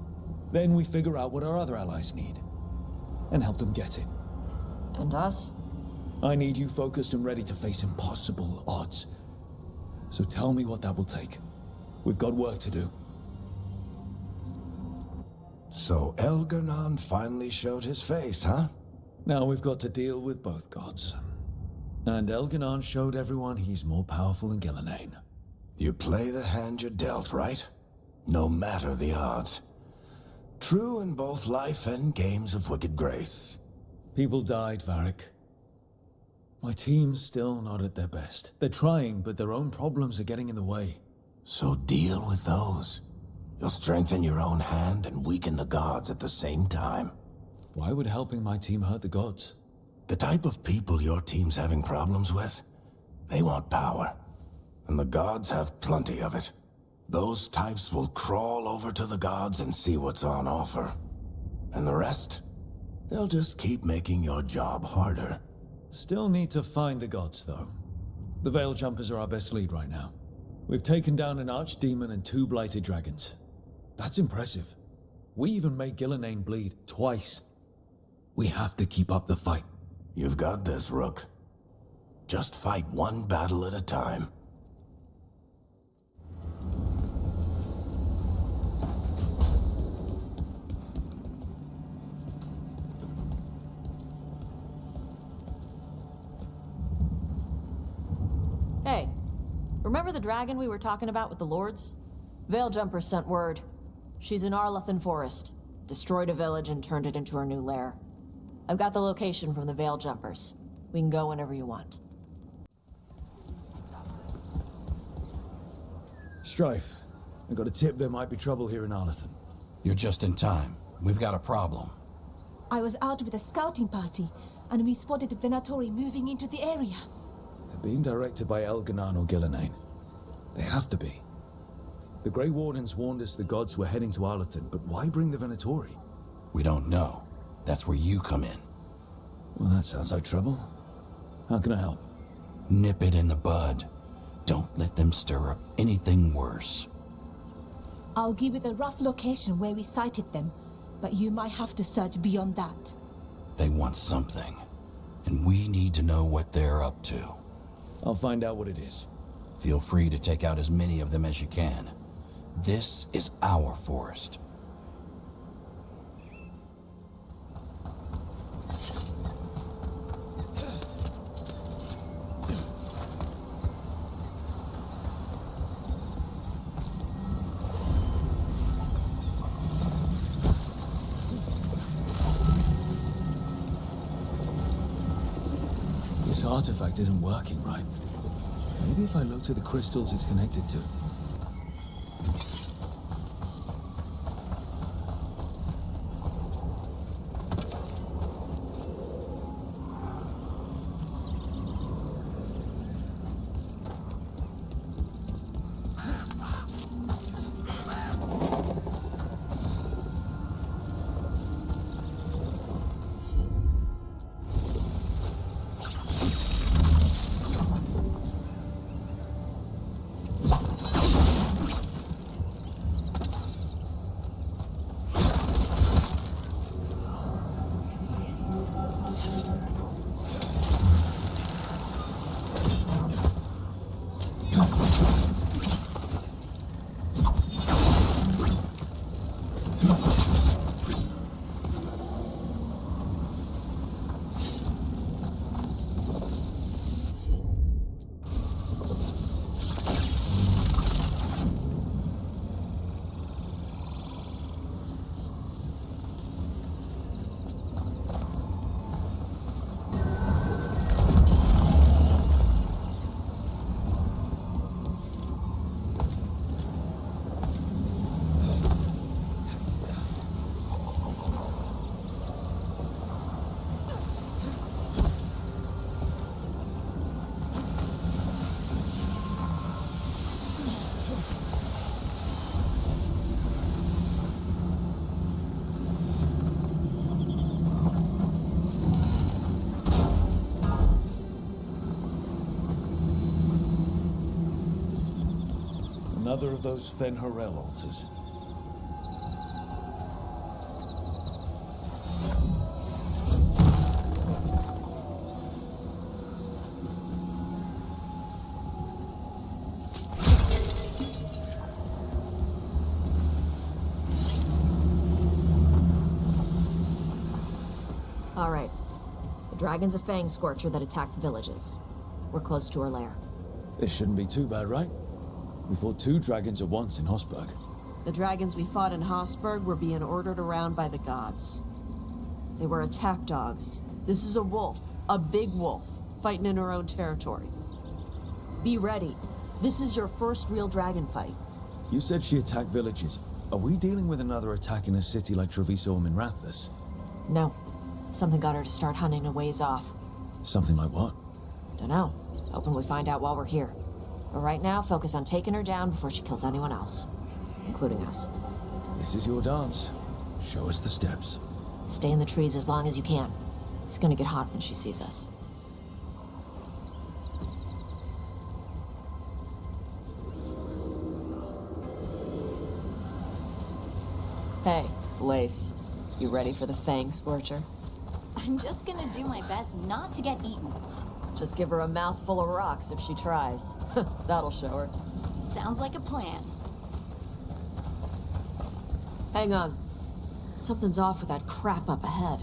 Then we figure out what our other allies need. And help them get it. And us? I need you focused and ready to face impossible odds. So tell me what that will take. We've got work to do. So Elganon finally showed his face, huh? Now we've got to deal with both gods. And Elganon showed everyone he's more powerful than Gillenayne. You play the hand you're dealt, right? No matter the odds. True in both life and games of wicked grace. People died, Varric. My team's still not at their best. They're trying, but their own problems are getting in the way. So deal with those. You'll strengthen your own hand and weaken the gods at the same time. Why would helping my team hurt the gods? The type of people your team's having problems with, they want power. And the gods have plenty of it. Those types will crawl over to the gods and see what's on offer. And the rest, they'll just keep making your job harder. Still need to find the gods, though. The Veil Jumpers are our best lead right now. We've taken down an archdemon and 2 blighted dragons. That's impressive. We even made Gillenane bleed twice. We have to keep up the fight. You've got this, Rook. Just fight one battle at a time. Hey, remember the dragon we were talking about with the lords? Veil Jumpers sent word. She's in Arlathan Forest. Destroyed a village and turned it into her new lair. I've got the location from the Veil Jumpers. We can go whenever you want. Strife, I got a tip there might be trouble here in Arlathan. You're just in time. We've got a problem. I was out with a scouting party, and we spotted the Venatori moving into the area. They're being directed by Elganan or Gillenane. They have to be. The Grey Wardens warned us the gods were heading to Arlathan, but why bring the Venatori? We don't know. That's where you come in. Well, that sounds like trouble. How can I help? Nip it in the bud. Don't let them stir up anything worse. I'll give you the rough location where we sighted them, but you might have to search beyond that. They want something, and we need to know what they're up to. I'll find out what it is. Feel free to take out as many of them as you can. This is our forest. This artifact isn't working right. Maybe if I look to the crystals it's connected to. Another of those Fen'Harel altars. All right. The dragon's a fang scorcher that attacked villages. We're close to her lair. This shouldn't be too bad, right? We fought 2 dragons at once in Hosberg. The dragons we fought in Hosberg were being ordered around by the gods. They were attack dogs. This is a wolf, a big wolf, fighting in her own territory. Be ready. This is your first real dragon fight. You said she attacked villages. Are we dealing with another attack in a city like Treviso or Minrathous? No. Something got her to start hunting a ways off. Something like what? Dunno. Hoping we find out while we're here. But right now, focus on taking her down before she kills anyone else. Including us. This is your dance. Show us the steps. Stay in the trees as long as you can. It's gonna get hot when she sees us. Hey, Lace. You ready for the Fang Scorcher? I'm just gonna do my best not to get eaten. Just give her a mouthful of rocks if she tries. That'll show her. Sounds like a plan. Hang on. Something's off with that crap up ahead.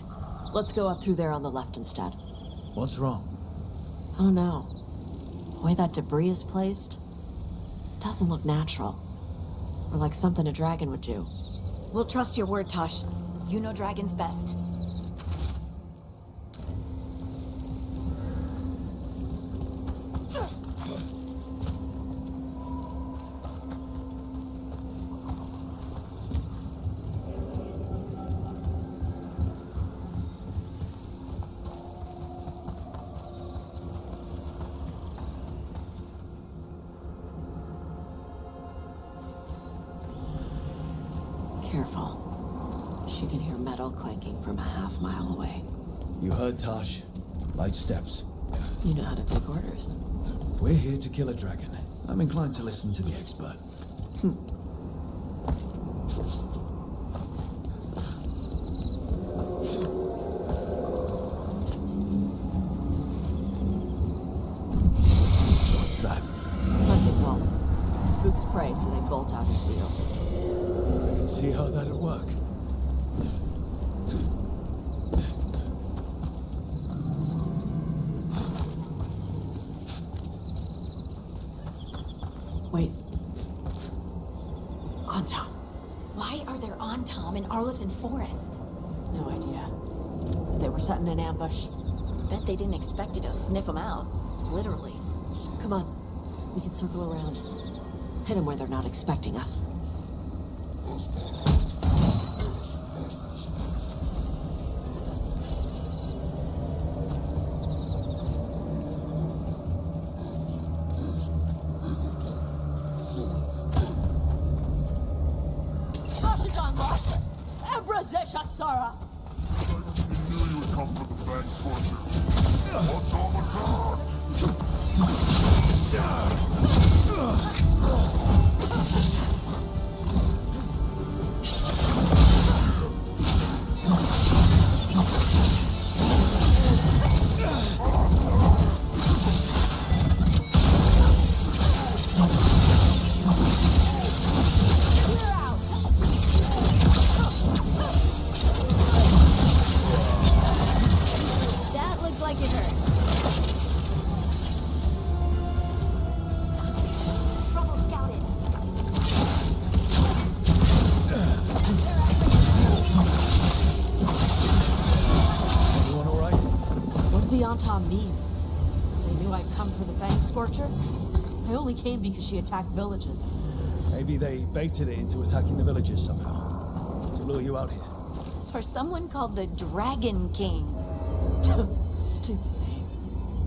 Let's go up through there on the left instead. What's wrong? I don't know. The way that debris is placed doesn't look natural. Or like something a dragon would do. We'll trust your word, Tosh. You know dragons best. Careful. She can hear metal clanking from a half-mile away. You heard Tosh. Light steps. You know how to take orders. We're here to kill a dragon. I'm inclined to listen to the expert. What's that? Hunting call. Spooks prey, so they bolt out into the open. See how that'll work. Wait. Antom. Why are there Antom in Arlothan Forest? No idea. They were setting an ambush. Bet they didn't expect you to sniff them out. Literally. Come on. We can circle around. Hit them where they're not expecting us. Sarah! I knew you would come for the Fang Scorcher. Automata! Mean. They knew I'd come for the Fang Scorcher. I only came because she attacked villages. Maybe they baited it into attacking the villagers somehow. To lure you out here. For someone called the Dragon King. Stupid name.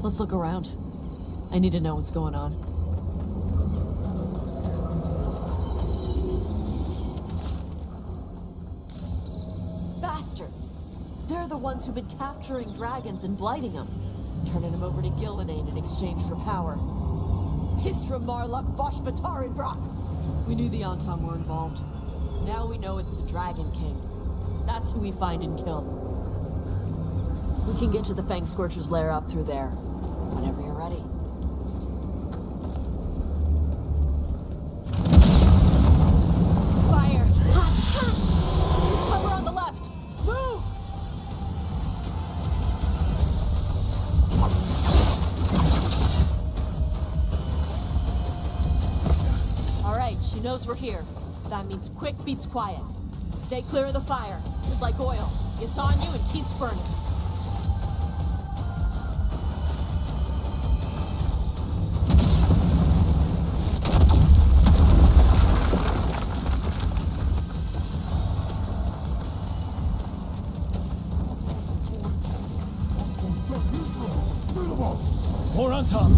Let's look around. I need to know what's going on. Bastards! They're the ones who've been capturing dragons and blighting them. Turning them over to Gildanane in exchange for power. Hisra Marluk Boshvatari Brock! We knew the Antom were involved. Now we know it's the Dragon King. That's who we find and kill. We can get to the Fang Scorcher's lair up through there. Whenever you're ready. Fire! There's cover on the left! Move! Alright, she knows we're here. That means quick beats quiet. Stay clear of the fire. It's like oil. It's on you and keeps burning. More on top.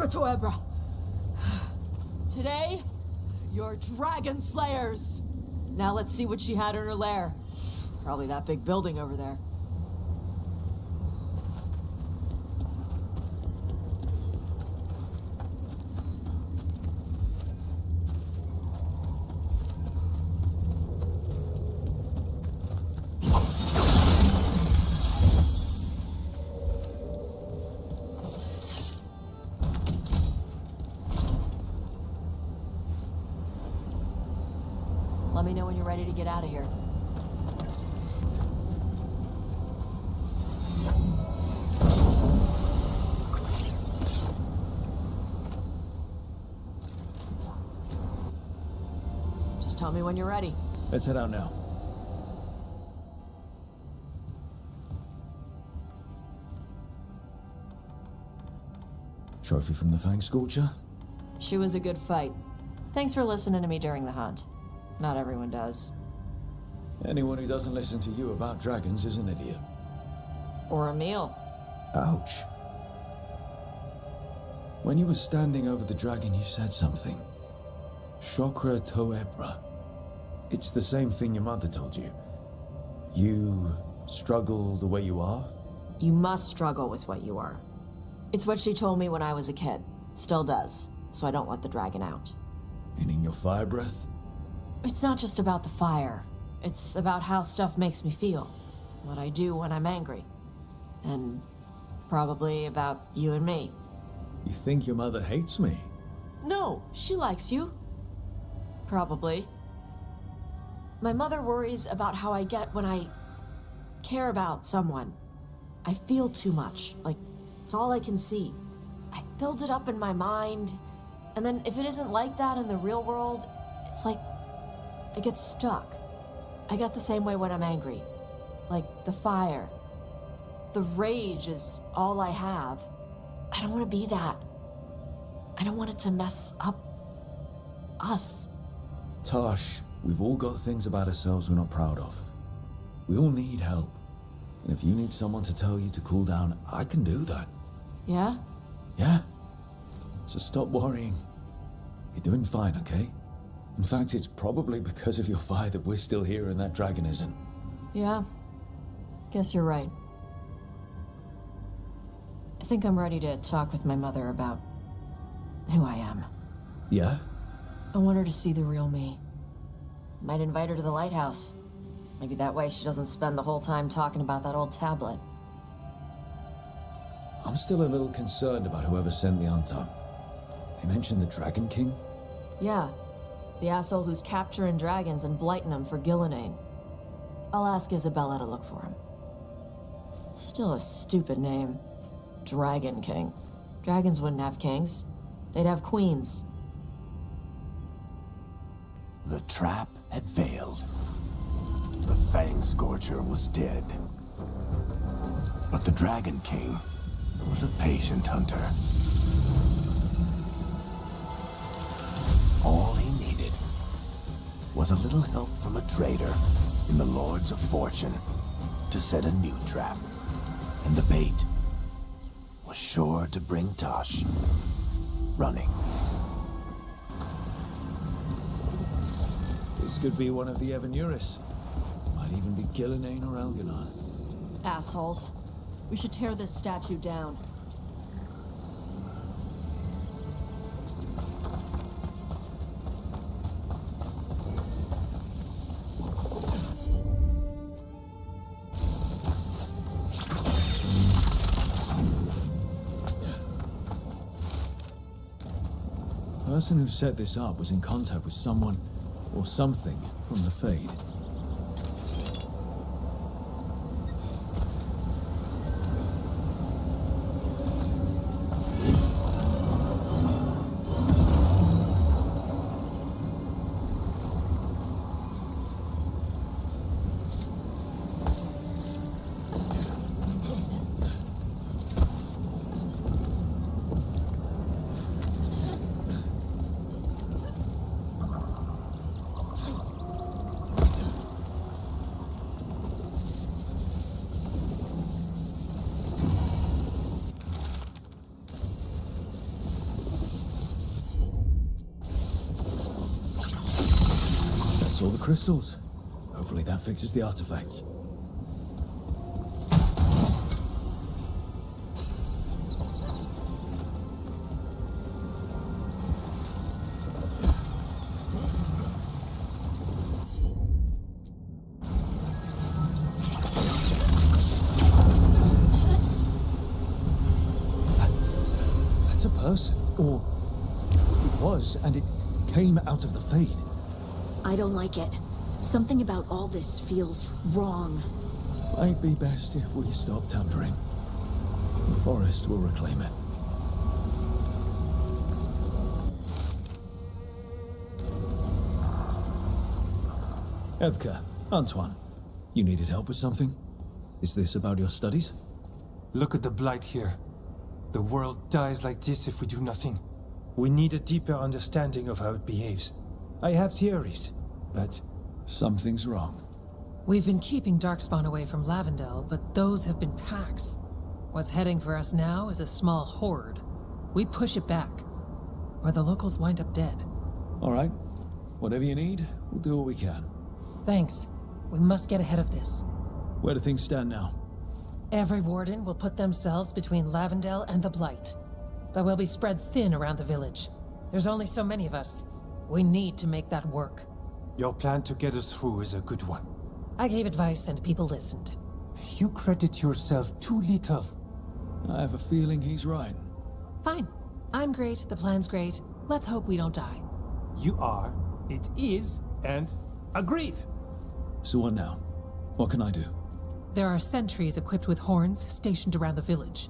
for Toebra. Today, you're dragon slayers. Now let's see what she had in her lair. Probably that big building over there. Let me know when you're ready to get out of here. Just tell me when you're ready. Let's head out now. Trophy from the Fang Scorcher? She was a good fight. Thanks for listening to me during the hunt. Not everyone does. Anyone who doesn't listen to you about dragons is an idiot. Or a meal. Ouch. When you were standing over the dragon, you said something. Chakra Toebra. It's the same thing your mother told you. You struggle the way you are? You must struggle with what you are. It's what she told me when I was a kid. Still does. So I don't let the dragon out. Meaning your fire breath? It's not just about the fire. It's about how stuff makes me feel. What I do when I'm angry. And probably about you and me. You think your mother hates me? No, she likes you. Probably. My mother worries about how I get when I care about someone. I feel too much, like it's all I can see. I build it up in my mind, and then if it isn't like that in the real world, it's like I get stuck. I get the same way when I'm angry. Like the fire. The rage is all I have. I don't want to be that. I don't want it to mess up us. Tosh, we've all got things about ourselves we're not proud of. We all need help. And if you need someone to tell you to cool down, I can do that. Yeah? Yeah? So stop worrying. You're doing fine, okay? In fact, it's probably because of your fire that we're still here and that dragon isn't. Yeah. Guess you're right. I think I'm ready to talk with my mother about who I am. Yeah? I want her to see the real me. Might invite her to the lighthouse. Maybe that way she doesn't spend the whole time talking about that old tablet. I'm still a little concerned about whoever sent the Antam. They mentioned the Dragon King? Yeah. The asshole who's capturing dragons and blighting them for Gillinane. I'll ask Isabella to look for him. Still a stupid name. Dragon King. Dragons wouldn't have kings. They'd have queens. The trap had failed. The Fang Scorcher was dead. But the Dragon King was a patient hunter. All he needed was a little help from a trader in the Lords of Fortune to set a new trap. And the bait was sure to bring Tosh running. This could be one of the Evanuris. Might even be Gillinane or Elganon. Assholes. We should tear this statue down. The person who set this up was in contact with someone or something from the Fade. That's all the crystals. Hopefully that fixes the artifacts. That's a person, or it was, and it came out of the Fade. I don't like it. Something about all this feels wrong. Might be best if we stop tampering. The forest will reclaim it. Evka, Antoine, you needed help with something? Is this about your studies? Look at the blight here. The world dies like this if we do nothing. We need a deeper understanding of how it behaves. I have theories, but... Something's wrong. We've been keeping Darkspawn away from Lavendel, but those have been packs. What's heading for us now is a small horde. We push it back, or the locals wind up dead. All right. Whatever you need, we'll do what we can. Thanks. We must get ahead of this. Where do things stand now? Every warden will put themselves between Lavendel and the Blight. But we'll be spread thin around the village. There's only so many of us. We need to make that work. Your plan to get us through is a good one. I gave advice and people listened. You credit yourself too little. I have a feeling he's right. Fine. I'm great, the plan's great. Let's hope we don't die. You are, it is, and agreed. So what now? What can I do? There are sentries equipped with horns stationed around the village.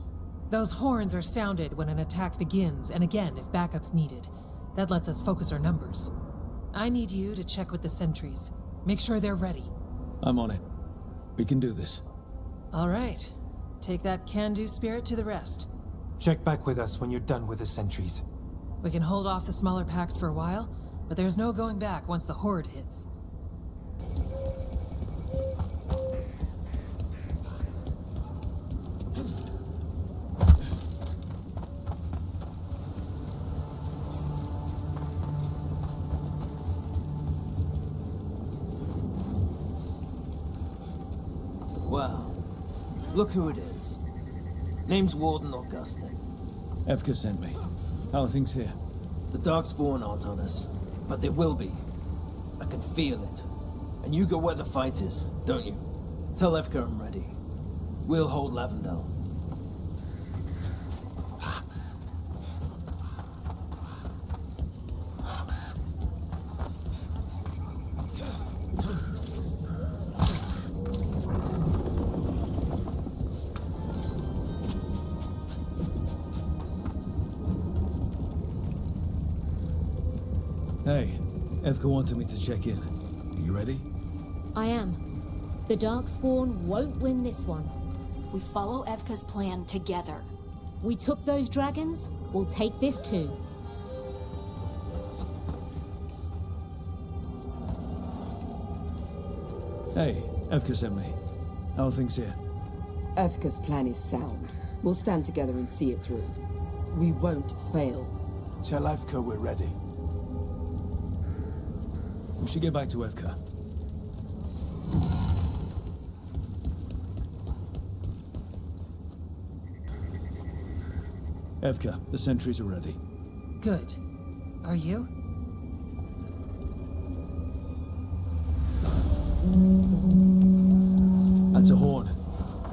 Those horns are sounded when an attack begins, and again if backup's needed. That lets us focus our numbers. I need you to check with the sentries. Make sure they're ready. I'm on it. We can do this. All right. Take that can-do spirit to the rest. Check back with us when you're done with the sentries. We can hold off the smaller packs for a while, but there's no going back once the horde hits. Wow. Look who it is. Name's Warden Augustine. Evka sent me. How are things here? The Darkspawn aren't on us, but they will be. I can feel it. And you go where the fight is, don't you? Tell Evka I'm ready. We'll hold Lavendel. Hey, Evka wanted me to check in. Are you ready? I am. The Darkspawn won't win this one. We follow Evka's plan together. We took those dragons, we'll take this too. Hey, Evka sent me. How are things here? Evka's plan is sound. We'll stand together and see it through. We won't fail. Tell Evka we're ready. We should get back to Evka. Evka, the sentries are ready. Good. Are you? That's a horn.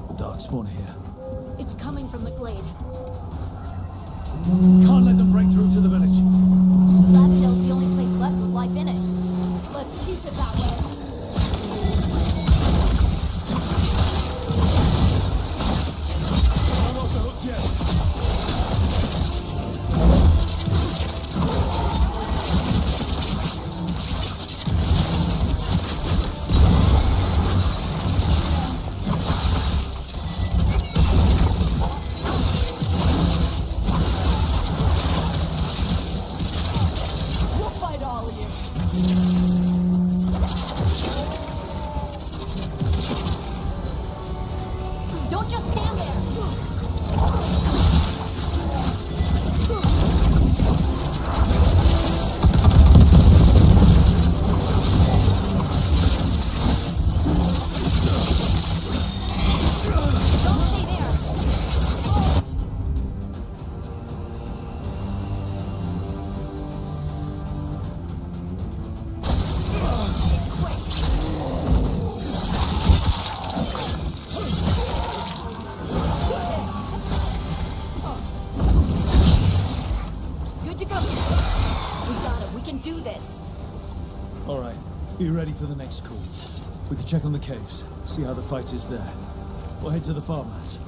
The Darkspawn here. It's coming from the glade. Can't let them break through to the village. Lavendel's the only place left with life in it. Let's keep it that way. I'm off the hook yet. We'll fight all of you. Don't just stand there. Alright, be ready for the next call. We can check on the caves, see how the fight is there. We'll head to the farmlands.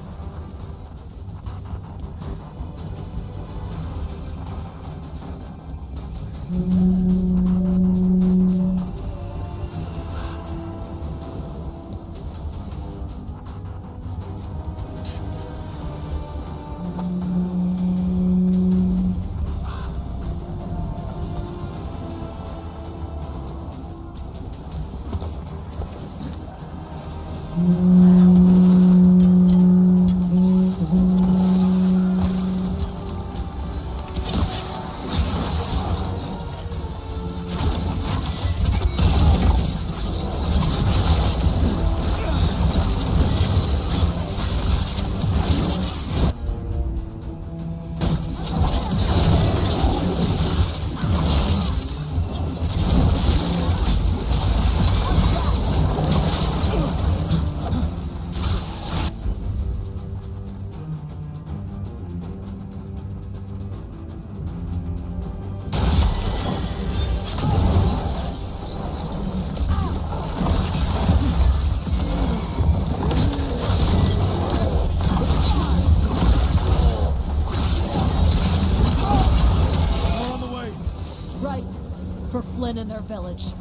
In their village.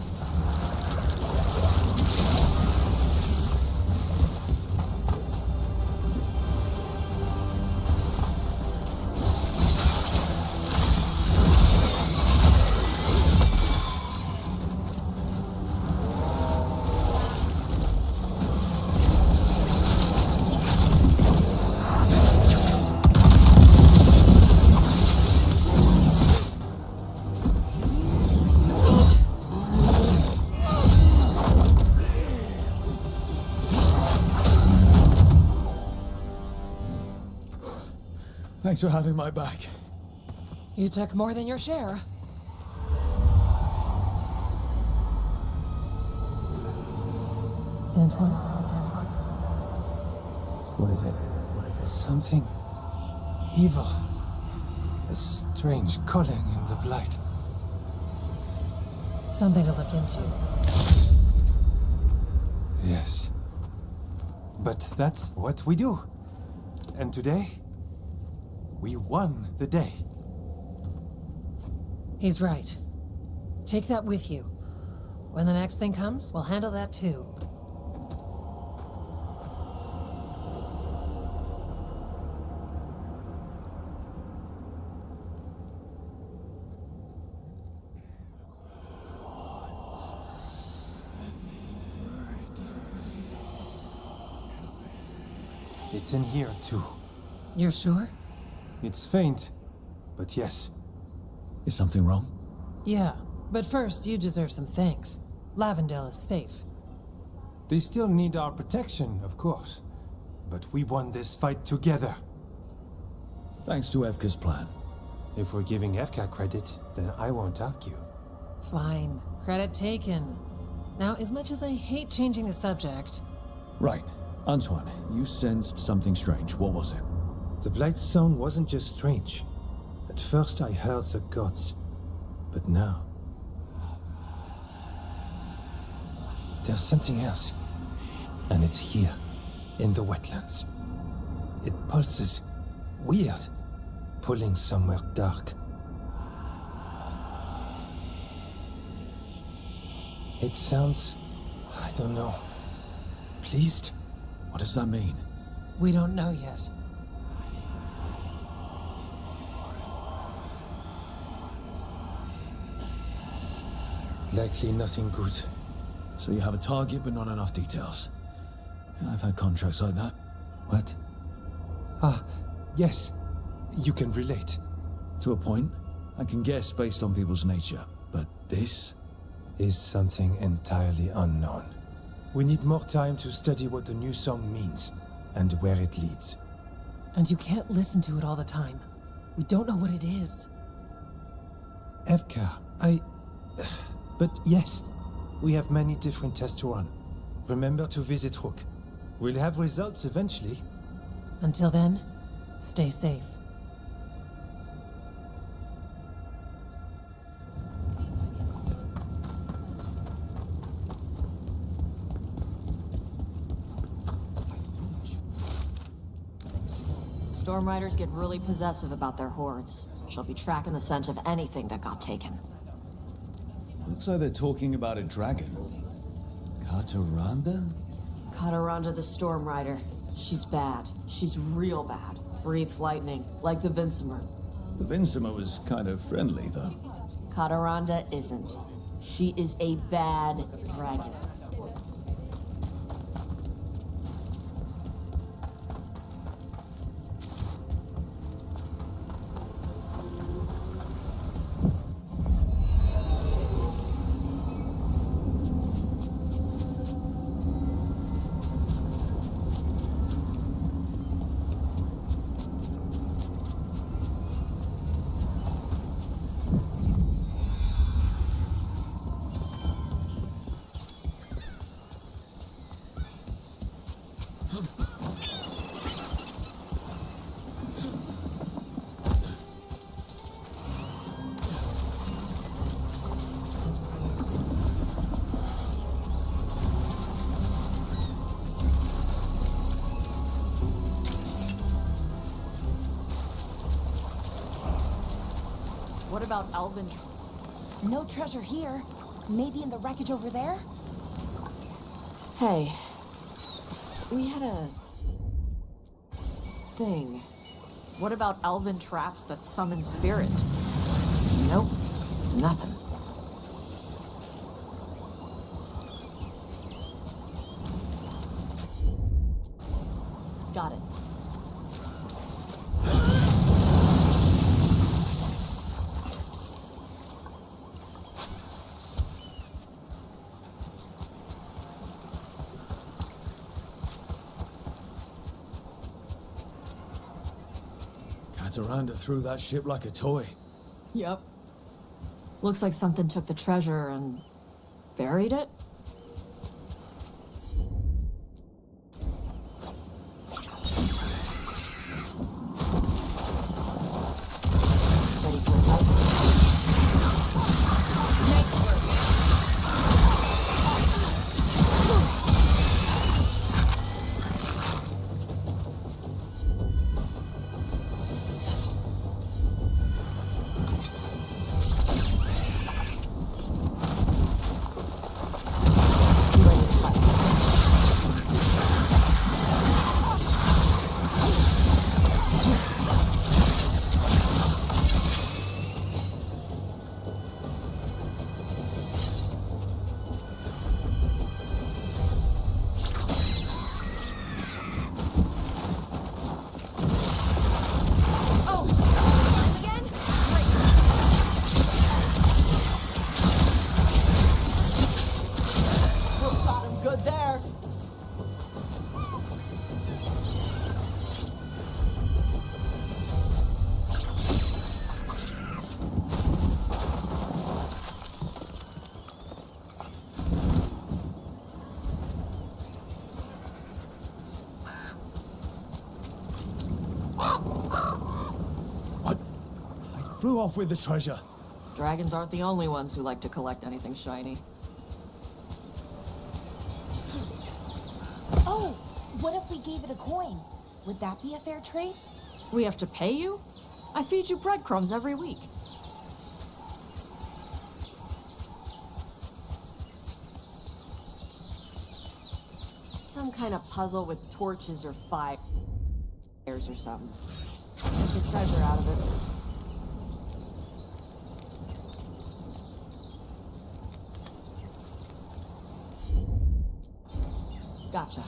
Thanks for having my back. You took more than your share. Antoine? What is it? Something evil. A strange calling in the blight. Something to look into. Yes. But that's what we do. And today, we won the day. He's right. Take that with you. When the next thing comes, we'll handle that too. It's in here too. You're sure? It's faint, but yes. Is something wrong? Yeah, but first you deserve some thanks. Lavendale is safe. They still need our protection, of course. But we won this fight together. Thanks to Evka's plan. If we're giving Evka credit, then I won't argue. Fine. Credit taken. Now, as much as I hate changing the subject... Right. Antoine, you sensed something strange. What was it? The Blight's song wasn't just strange. At first I heard the gods. But now... there's something else. And it's here, in the wetlands. It pulses. Weird. Pulling somewhere dark. It sounds... I don't know. Pleased? What does that mean? We don't know yet. Likely nothing good. So you have a target but not enough details. I've had contracts like that. What? Ah, yes. You can relate. To a point. I can guess based on people's nature. But this? Is something entirely unknown. We need more time to study what the new song means, and where it leads. And you can't listen to it all the time. We don't know what it is. Evka, But yes, we have many different tests to run. Remember to visit Rook. We'll have results eventually. Until then, stay safe. Storm Riders get really possessive about their hordes. She'll be tracking the scent of anything that got taken. Looks like they're talking about a dragon. Kataranda? Kataranda the Storm Rider. She's bad. She's real bad. Breathes lightning, like the Vincimer. The Vincimer was kind of friendly, though. Kataranda isn't. She is a bad dragon. What about Alvin? No treasure here. Maybe in the wreckage over there? Hey, we had a thing. What about elven traps that summon spirits? Nope, nothing. Got it. Kataranda threw that ship like a toy. Yep. Looks like something took the treasure and buried it. Ready for a fight? Flew off with the treasure. Dragons aren't the only ones who like to collect anything shiny. Oh, what if we gave it a coin? Would that be a fair trade? We have to pay you? I feed you breadcrumbs every week. Some kind of puzzle with torches or fires or something. Get the treasure out of it. Gotcha.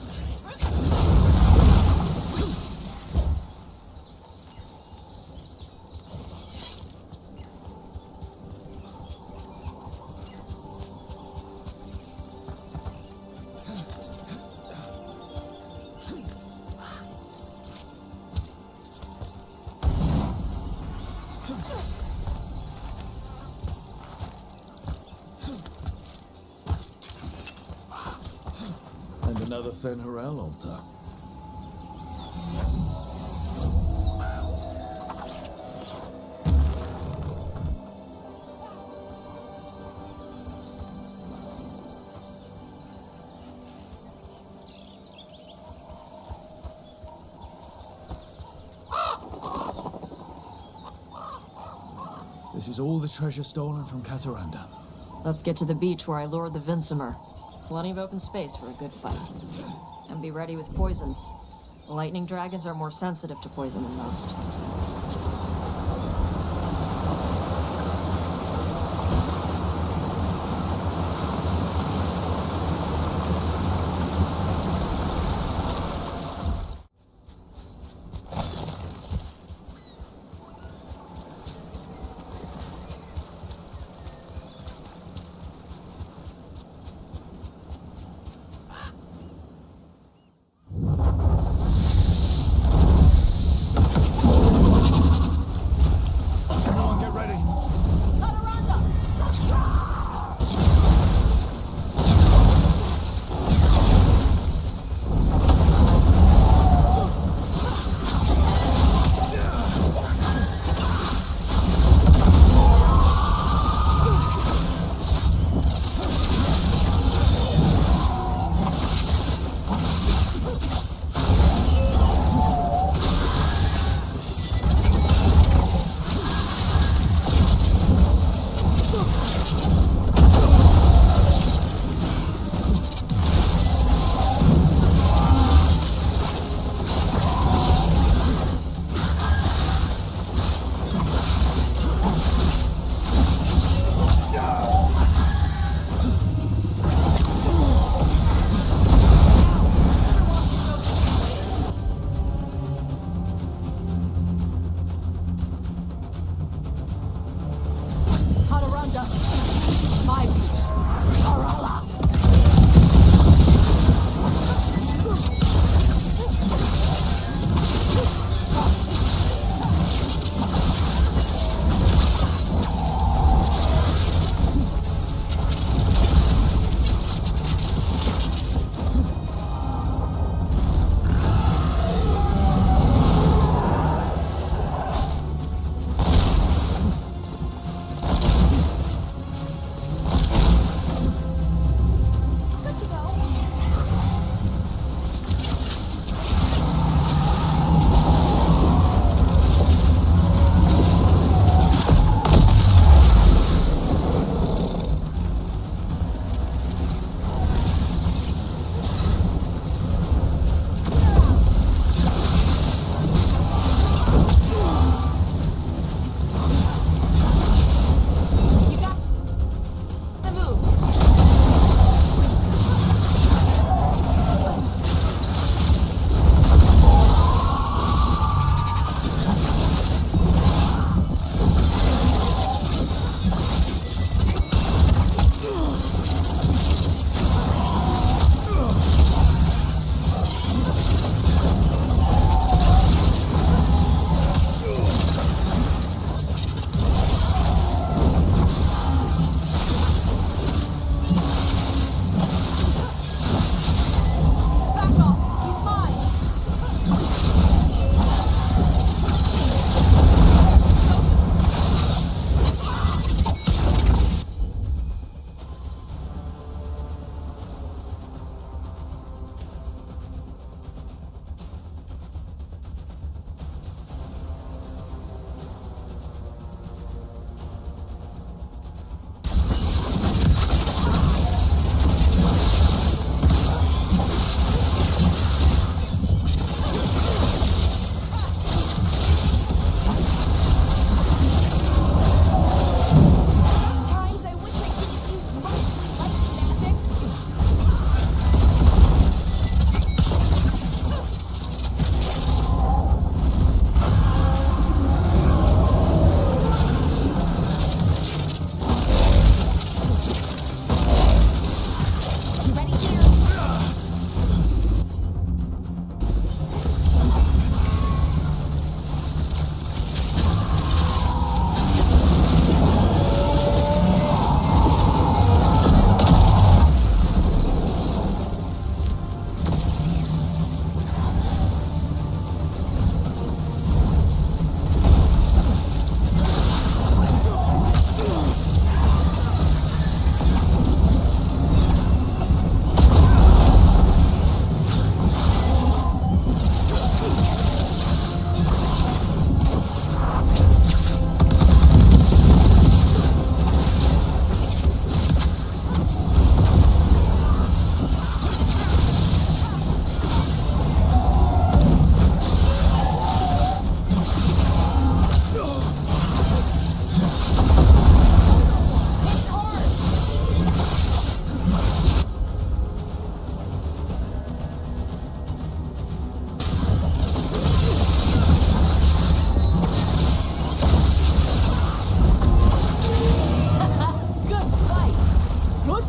And another Fen'Harel altar. This is all the treasure stolen from Cataranda. Let's get to the beach where I lured the Vincimer. Plenty of open space for a good fight. And be ready with poisons. Lightning dragons are more sensitive to poison than most.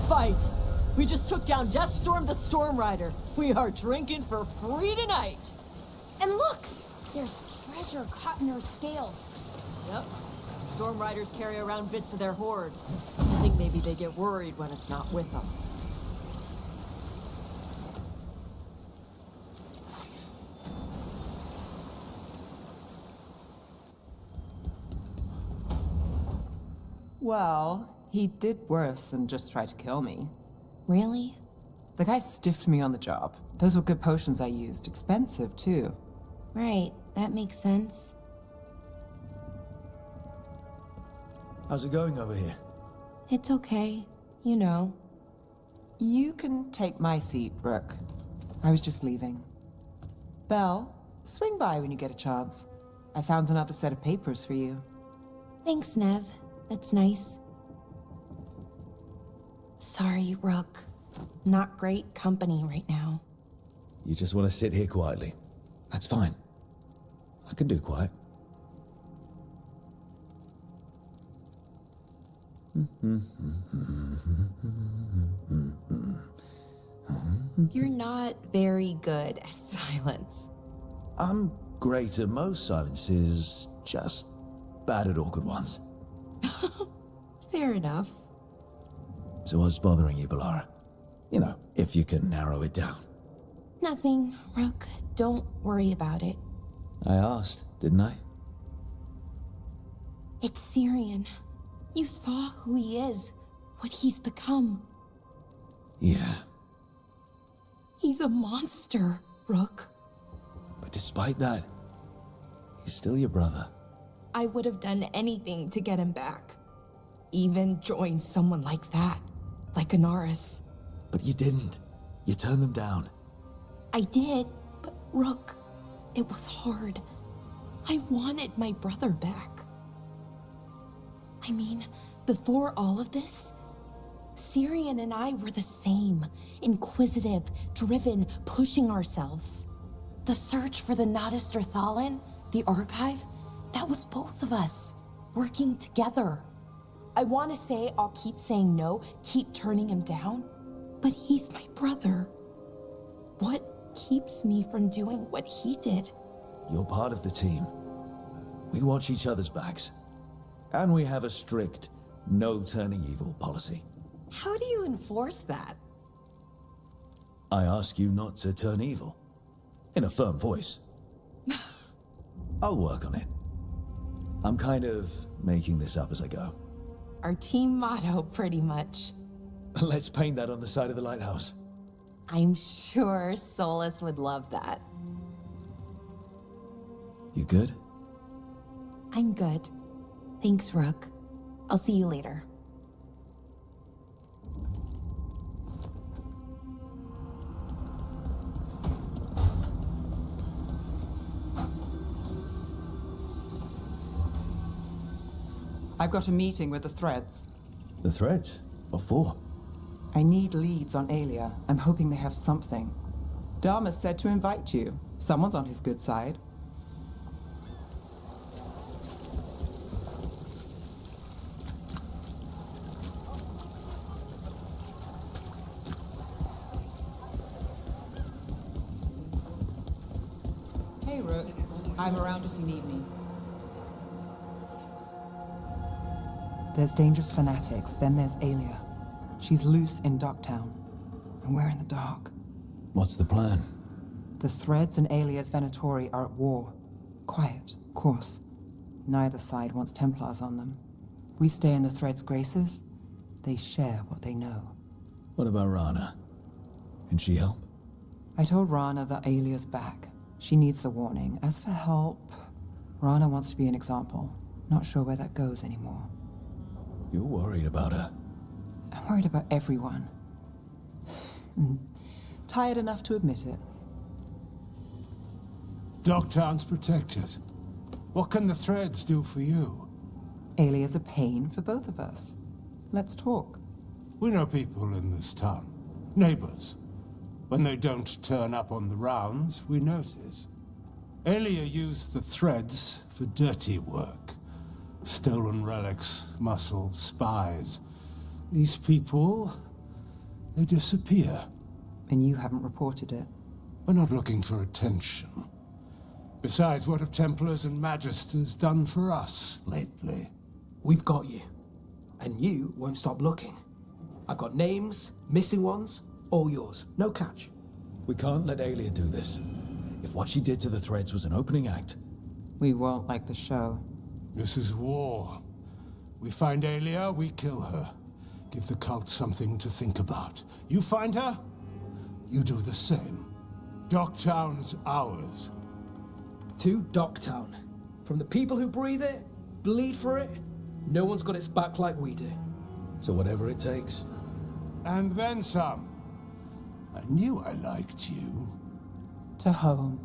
fight. We just took down Deathstorm the Storm Rider. We are drinking for free tonight. And look! There's treasure caught in her scales. Yep. Storm Riders carry around bits of their hoard. I think maybe they get worried when it's not with them. Well, he did worse than just try to kill me. Really? The guy stiffed me on the job. Those were good potions I used. Expensive, too. Right, that makes sense. How's it going over here? It's okay. You know. You can take my seat, Rook. I was just leaving. Belle, swing by when you get a chance. I found another set of papers for you. Thanks, Nev. That's nice. Sorry, Rook. Not great company right now. You just want to sit here quietly. That's fine. I can do quiet. You're not very good at silence. I'm great at most silences, just bad at awkward ones. Fair enough. So what's bothering you, Balara? You know, if you can narrow it down. Nothing, Rook. Don't worry about it. I asked, didn't I? It's Syrian. You saw who he is, what he's become. Yeah. He's a monster, Rook. But despite that, he's still your brother. I would have done anything to get him back. Even join someone like that, like Anaris. But you didn't. You turned them down. I did, but Rook, it was hard. I wanted my brother back. I mean, before all of this, Syrian and I were the same. Inquisitive, driven, pushing ourselves. The search for the Nodus Thalin, the archive, that was both of us, working together. I want to say I'll keep saying no, keep turning him down, but he's my brother. What keeps me from doing what he did? You're part of the team. We watch each other's backs. And we have a strict, no turning evil policy. How do you enforce that? I ask you not to turn evil. In a firm voice. I'll work on it. I'm kind of making this up as I go. Our team motto, pretty much. Let's paint that on the side of the lighthouse. I'm sure Solus would love that. You good? I'm good. Thanks, Rook. I'll see you later. I've got a meeting with the Threads. The Threads? What for? I need leads on Aelia. I'm hoping they have something. Dharma said to invite you. Someone's on his good side. Hey, Rook. I'm around if you need me. There's dangerous fanatics, then there's Aelia. She's loose in Docktown, and we're in the dark. What's the plan? The Threads and Aelia's Venatori are at war. Quiet, of course. Neither side wants Templars on them. We stay in the Threads' graces. They share what they know. What about Rana? Can she help? I told Rana that Aelia's back. She needs the warning. As for help, Rana wants to be an example. Not sure where that goes anymore. You're worried about her. I'm worried about everyone. Tired enough to admit it. Docktown's protected. What can the Threads do for you? Aelia's a pain for both of us. Let's talk. We know people in this town. Neighbors. When they don't turn up on the rounds, we notice. Aelia used the Threads for dirty work. Stolen relics, muscle, spies. These people they disappear. And you haven't reported it. We're not looking for attention. Besides, what have Templars and Magisters done for us lately? We've got you. And you won't stop looking. I've got names, missing ones, all yours. No catch. We can't let Aelia do this. If what she did to the Threads was an opening act... We won't like the show. This is war. We find Aelia, we kill her. Give the cult something to think about. You find her, you do the same. Docktown's ours. To Docktown. From the people who breathe it, bleed for it, no one's got its back like we do. So whatever it takes. And then some. I knew I liked you. To home.